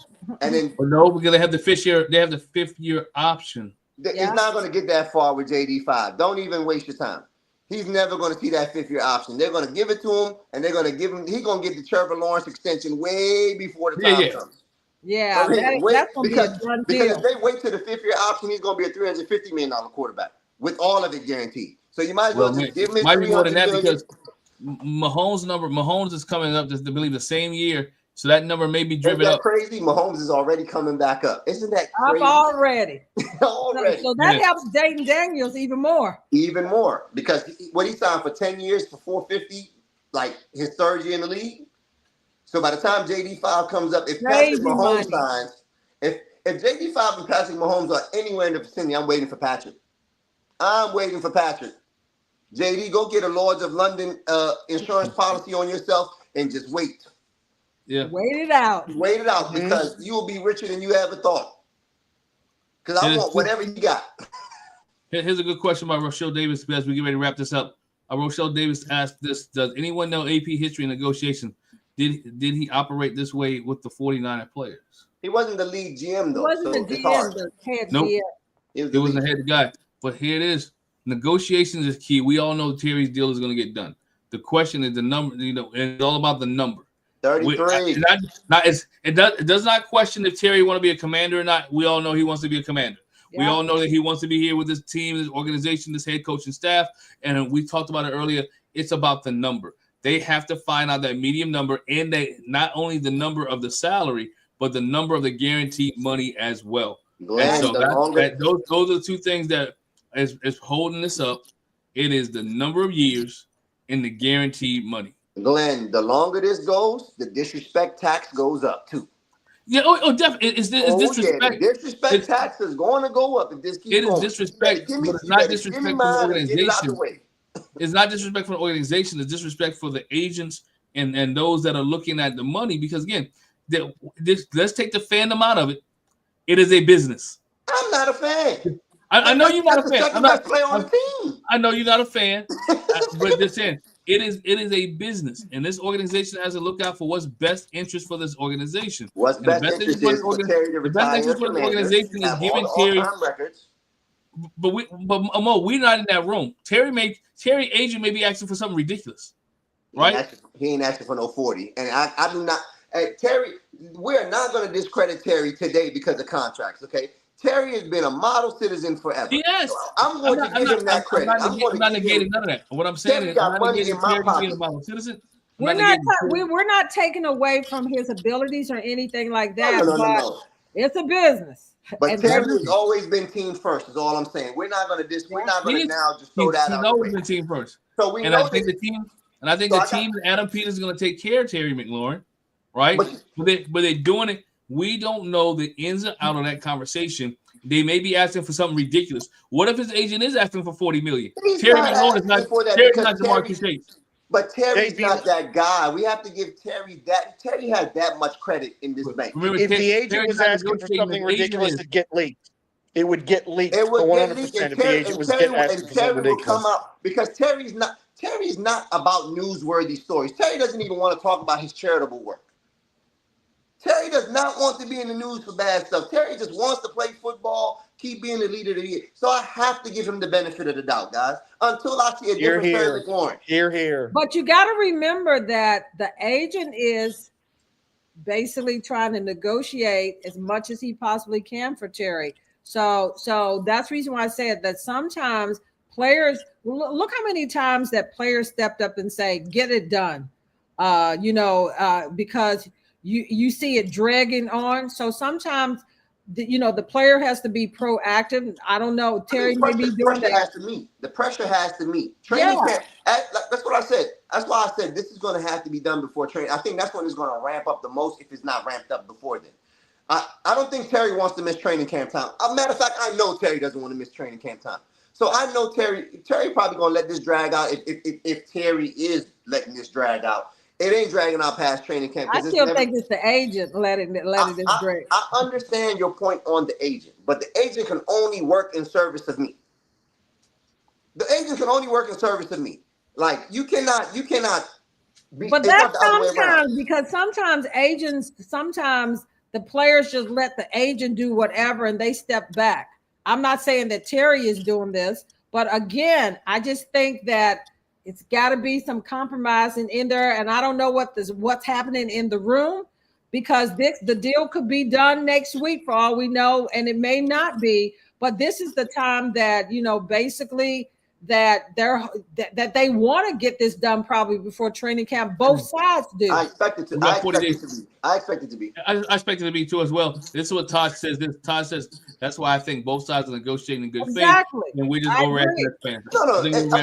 [SPEAKER 2] And then,
[SPEAKER 1] no, we're going to have the fifth year. They have the 5th year option.
[SPEAKER 2] It's not going to get that far with JD5. Don't even waste your time. He's never going to see that 5th year option. They're going to give it to him, and they're going to give him. He's going to get the Trevor Lawrence extension way before the time comes.
[SPEAKER 3] Yeah, that's going to be a done deal.
[SPEAKER 2] Because if they wait till the 5th year option, he's going to be a $350 million quarterback with all of it guaranteed. So you might as well just give him.
[SPEAKER 1] Might be more than that because Mahomes is coming up. Just to believe the same year. So that number may be
[SPEAKER 2] Isn't
[SPEAKER 1] driven
[SPEAKER 2] that
[SPEAKER 1] up.
[SPEAKER 2] crazy? Mahomes is already coming back up. Isn't that
[SPEAKER 3] Up
[SPEAKER 2] crazy?
[SPEAKER 3] already.
[SPEAKER 2] Already.
[SPEAKER 3] So that
[SPEAKER 1] Yeah.
[SPEAKER 3] helps Dayton Daniels even more.
[SPEAKER 2] Even more. Because what he signed for 10 years for $450, like his third year in the league. So by the time JD5 comes up, if Patrick
[SPEAKER 3] Crazy
[SPEAKER 2] Mahomes
[SPEAKER 3] money.
[SPEAKER 2] signs, if JD5 and Patrick Mahomes are anywhere in the vicinity, I'm waiting for Patrick. I'm waiting for Patrick. JD, go get a Lords of London insurance policy on yourself and just wait.
[SPEAKER 1] Yeah.
[SPEAKER 3] Wait it out.
[SPEAKER 2] Wait it out because you will be richer than you ever thought. Because I want whatever you got.
[SPEAKER 1] Here's a good question by Rochelle Davis as we get ready to wrap this up. Rochelle Davis asked this: does anyone know AP history and negotiation? Did he operate this way with the 49er players?
[SPEAKER 2] He wasn't the lead GM though.
[SPEAKER 3] He wasn't the GM, the head
[SPEAKER 1] Nope.
[SPEAKER 3] GM.
[SPEAKER 1] He was the head guy. But here it is. Negotiations is key. We all know Terry's deal is going to get done. The question is the number. It's all about the number.
[SPEAKER 2] 33.
[SPEAKER 1] It does not question if Terry want to be a commander or not. We all know he wants to be a commander. Yeah. We all know that he wants to be here with this team, this organization, this head coach and staff. And we talked about it earlier. It's about the number. They have to find out that medium number, and they not only the number of the salary, but the number of the guaranteed money as well.
[SPEAKER 2] Glen,
[SPEAKER 1] and so those are the two things that is holding this up. It is the number of years and the guaranteed money.
[SPEAKER 2] Glenn, the longer this goes, the disrespect tax goes up too.
[SPEAKER 1] Yeah, definitely. It's disrespect.
[SPEAKER 2] Yeah, the disrespect tax is going to go up if this keeps going.
[SPEAKER 1] It is disrespect, but it's not disrespect for the organization. It's not disrespect for the organization. It's disrespect for the agents and those that are looking at the money. Because again, let's take the fandom out of it. It is a business.
[SPEAKER 2] I'm not a fan.
[SPEAKER 1] I know you're not a fan.
[SPEAKER 2] I'm not playing on the team.
[SPEAKER 1] I know you're not a fan, but just saying. It is a business, and this organization has to look out for what's best interest for this organization.
[SPEAKER 2] What's best interest is for Terry to retire.
[SPEAKER 1] The best interest for the organization is giving Terry records. But Mo, we're not in that room. Terry agent may be asking for something ridiculous, right?
[SPEAKER 2] He ain't asking for no 40, and I do not. Terry, we are not going to discredit Terry today because of contracts. Okay. Terry has been a model citizen forever.
[SPEAKER 1] Yes.
[SPEAKER 2] So I'm going to give him that credit.
[SPEAKER 1] I'm not negating none of that. What I'm saying is, I'm not negating Terry being a model citizen.
[SPEAKER 3] We're not taking away from his abilities or anything like that.
[SPEAKER 2] No.
[SPEAKER 3] It's a business.
[SPEAKER 2] But Terry has always been team first. Is all I'm saying. We're not going to We're not going to now just throw that out. He's always
[SPEAKER 1] been team first.
[SPEAKER 2] So we
[SPEAKER 1] I think the team. And I think the team. Adam Peters is going to take care of Terry McLaurin, right? But they're doing it. We don't know the ins and outs of that conversation. They may be asking for something ridiculous. What if his agent is asking for $40 million? Terry McLaurin is not DeMarcus Chase.
[SPEAKER 2] But Terry's not that guy. We have to give Terry that. Terry has that much credit in this bank.
[SPEAKER 4] Remember, if the agent was asking for something ridiculous, it'd get leaked. It would get leaked.
[SPEAKER 2] It would
[SPEAKER 4] 100% if the agent was asking for something ridiculous.
[SPEAKER 2] Come out because Terry's not about newsworthy stories. Terry doesn't even want to talk about his charitable work. Terry does not want to be in the news for bad stuff. Terry just wants to play football, keep being the leader of the year. So I have to give him the benefit of the doubt, guys, until I see a different Terry McLaurin.
[SPEAKER 4] Here.
[SPEAKER 3] But you got to remember that the agent is basically trying to negotiate as much as he possibly can for Terry. So that's the reason why I said that sometimes players, look how many times that players stepped up and say, get it done, because you see it dragging on. So sometimes, the player has to be proactive. I don't know. Terry may be doing that.
[SPEAKER 2] The pressure has to meet. Training camp. That's what I said. That's why I said this is going to have to be done before training. I think that's when it's going to ramp up the most if it's not ramped up before then. I don't think Terry wants to miss training camp time. As a matter of fact, I know Terry doesn't want to miss training camp time. So I know Terry probably going to let this drag out if Terry is letting this drag out. It ain't dragging out past training camp.
[SPEAKER 3] I still think it's the agent letting it drag.
[SPEAKER 2] I understand your point on the agent, but the agent can only work in service of me. The agent can only work in service of me. Like you cannot.
[SPEAKER 3] But that's sometimes because sometimes the players just let the agent do whatever and they step back. I'm not saying that Terry is doing this, but again, I just think that it's got to be some compromising in there, and I don't know what's happening in the room because the deal could be done next week for all we know, and it may not be. But this is the time that basically that they want to get this done probably before training camp. Both sides do.
[SPEAKER 2] I expect it to. I expect it to be.
[SPEAKER 1] I expect it to be too as well. This is what Todd says. Todd says that's why I think both sides are negotiating in good faith, and we just overreact as fans.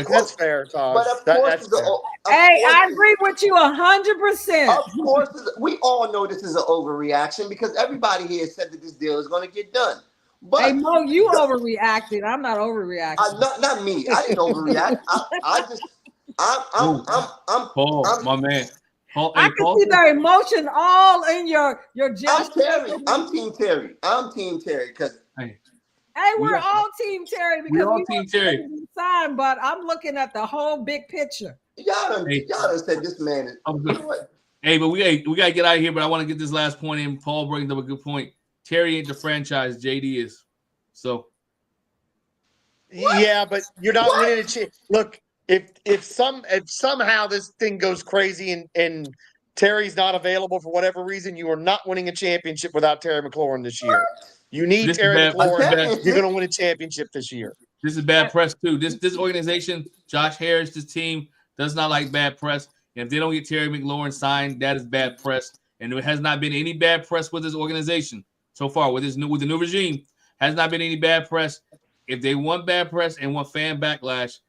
[SPEAKER 2] That's
[SPEAKER 4] fair, Todd.
[SPEAKER 2] But of course,
[SPEAKER 3] I agree with you 100%.
[SPEAKER 2] Of course, we all know this is an overreaction because everybody here said that this deal is going to get done. But
[SPEAKER 3] hey Mo, you overreacted. I'm not overreacting.
[SPEAKER 2] Not me. I didn't overreact. I'm
[SPEAKER 1] Paul, my man. Paul,
[SPEAKER 3] I can see the emotion all in your gesture.
[SPEAKER 2] I'm Team Terry. Because
[SPEAKER 3] hey, we're all Team Terry because
[SPEAKER 1] we're all Team Terry.
[SPEAKER 3] Sign, but I'm looking at the whole big picture.
[SPEAKER 2] Y'all done said this man is.
[SPEAKER 1] Hey, but we gotta get out of here. But I want to get this last point in. Paul brings up a good point. Terry ain't the franchise. JD is. So.
[SPEAKER 4] Yeah, but you're not winning a chance. Look, if somehow this thing goes crazy and Terry's not available for whatever reason, you are not winning a championship without Terry McLaurin this year. You need Terry McLaurin. You're going to win a championship this year.
[SPEAKER 1] This is bad press too. This organization, Josh Harris, this team does not like bad press. And if they don't get Terry McLaurin signed, that is bad press. And there has not been any bad press with this organization so far. With the new regime, has not been any bad press. If they want bad press and want fan backlash,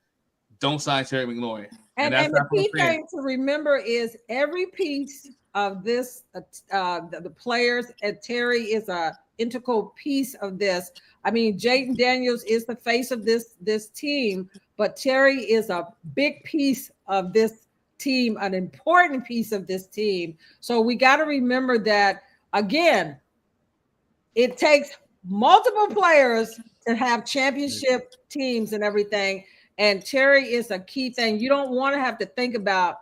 [SPEAKER 1] don't sign Terry McLaurin.
[SPEAKER 3] And the key thing to remember is every piece of this, the players, and Terry is a integral piece of this. I mean, Jaden Daniels is the face of this team, but Terry is a big piece of this team, an important piece of this team. So we got to remember that, again, it takes multiple players to have championship teams and everything. And Terry is a key thing. You don't want to have to think about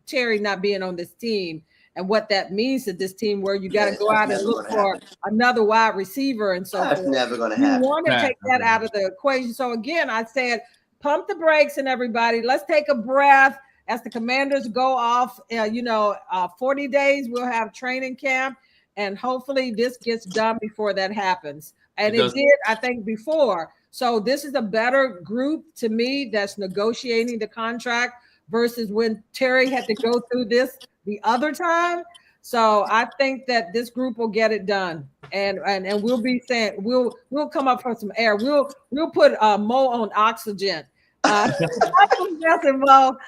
[SPEAKER 3] Terry not being on this team and what that means to this team, where you got to go out and look for another wide receiver and so forth.
[SPEAKER 2] That's never going to happen.
[SPEAKER 3] You want to take that out of the equation. So again, I said, pump the brakes and everybody. Let's take a breath as the Commanders go off. 40 days, we'll have training camp, and hopefully this gets done before that happens. And it did, I think, before. So this is a better group to me that's negotiating the contract versus when Terry had to go through this the other time. So I think that this group will get it done, and we'll be saying we'll come up for some air. We'll put Mo on oxygen. Mo.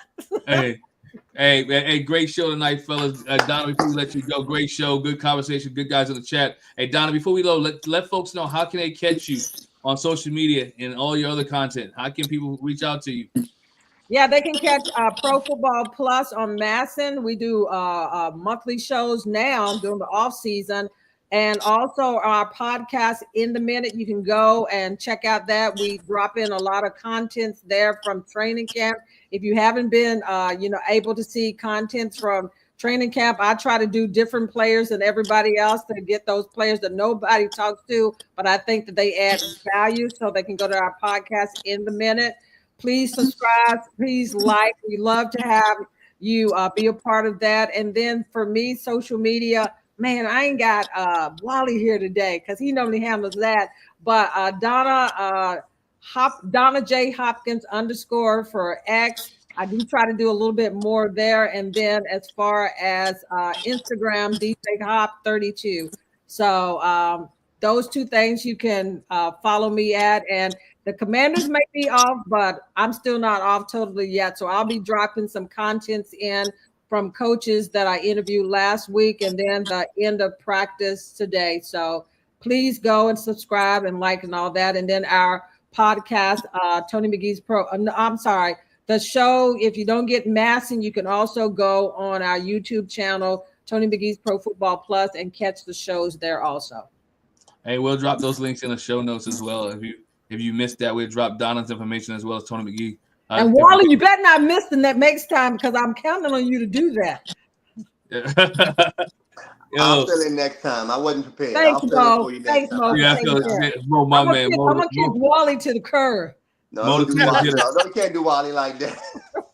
[SPEAKER 1] Hey, great show tonight, fellas. Donna, before we let you go, great show, good conversation, good guys in the chat. Hey, Donna, before we go, let folks know how can they catch you on social media and all your other content. How can people reach out to you?
[SPEAKER 3] Yeah, they can catch Pro Football Plus on Masson. We do monthly shows now during the off season, and also our podcast In the Minute. You can go and check out that. We drop in a lot of contents there from training camp. If you haven't been, able to see contents from training camp, I try to do different players than everybody else to get those players that nobody talks to, but I think that they add value, so they can go to our podcast In the Minute. Please subscribe. Please like. We love to have you be a part of that. And then for me, social media, man, I ain't got Wally here today because he normally handles that. But Donna J Hopkins _ for X. I do try to do a little bit more there. And then as far as Instagram, DJ Hop 32. So those two things you can follow me at. And the Commanders may be off, but I'm still not off totally yet. So I'll be dropping some contents in from coaches that I interviewed last week, and then the end of practice today. So please go and subscribe and like and all that. And then our podcast, Tony McGee's the show. If you don't get Masson, you can also go on our YouTube channel, Tony McGee's Pro Football Plus, and catch the shows there also.
[SPEAKER 1] Hey, we'll drop those links in the show notes as well. If you missed that, we'll drop Donna's information as well as Tony McGee.
[SPEAKER 3] And Wally, you better not miss the next time because I'm counting on you to do that.
[SPEAKER 2] I'll fill in next time. I wasn't prepared.
[SPEAKER 3] Thanks, Mo. Thanks, Mo.
[SPEAKER 1] Yeah, Mo, my man.
[SPEAKER 3] I'm going to kick Wally to the curb.
[SPEAKER 2] No, you can't do Wally like that.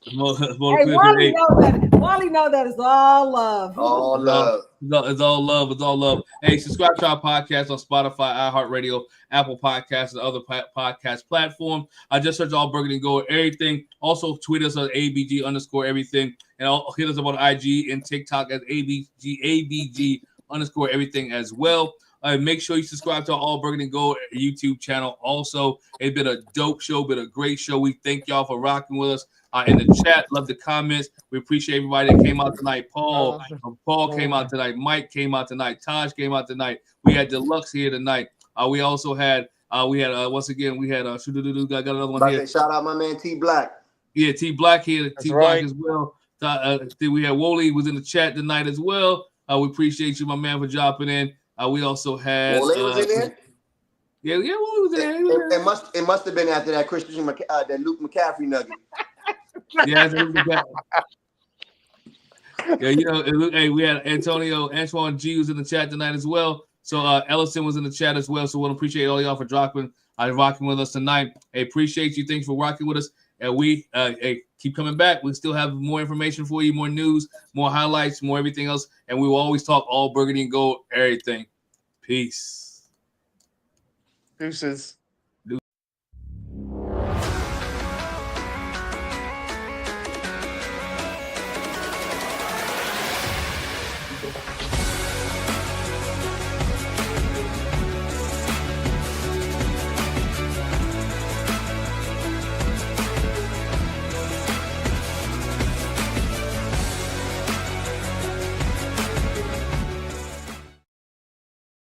[SPEAKER 3] Hey, Wally knows that. Wally know that it's all love.
[SPEAKER 2] All love.
[SPEAKER 1] It's all love. It's all love. Hey, subscribe to our podcast on Spotify, iHeartRadio, Apple Podcasts, and other podcast platform. I just search All Burgundy and Gold Everything. Also, tweet us at ABG_everything. And hit us up on IG and TikTok as ABG_everything as well. Make sure you subscribe to our All Burgundy and Gold YouTube channel. Also, it's been a dope show, been a great show. We thank y'all for rocking with us in the chat. Love the comments. We appreciate everybody that came out tonight. Paul came out tonight. Mike came out tonight. Taj came out tonight. We had Deluxe here tonight. We also had once again we had got another one here.
[SPEAKER 2] Shout out my man T Black.
[SPEAKER 1] Yeah, T Black here.
[SPEAKER 4] That's
[SPEAKER 1] T
[SPEAKER 4] right.
[SPEAKER 1] Black as well. We had Wole was in the chat tonight as well. We appreciate you, my man, for dropping in. We also had
[SPEAKER 2] Wole was in there?
[SPEAKER 1] Yeah, Wole was in there.
[SPEAKER 2] It must have been after that that Luke McCaffrey nugget.
[SPEAKER 1] Yeah, hey, we had Antoine G was in the chat tonight as well. So Ellison was in the chat as well. So we'll appreciate all y'all for rocking with us tonight. Hey, appreciate you. Thanks for rocking with us. And we keep coming back. We still have more information for you, more news, more highlights, more everything else. And we will always talk All Burgundy and Gold, everything. Peace.
[SPEAKER 4] Deuces.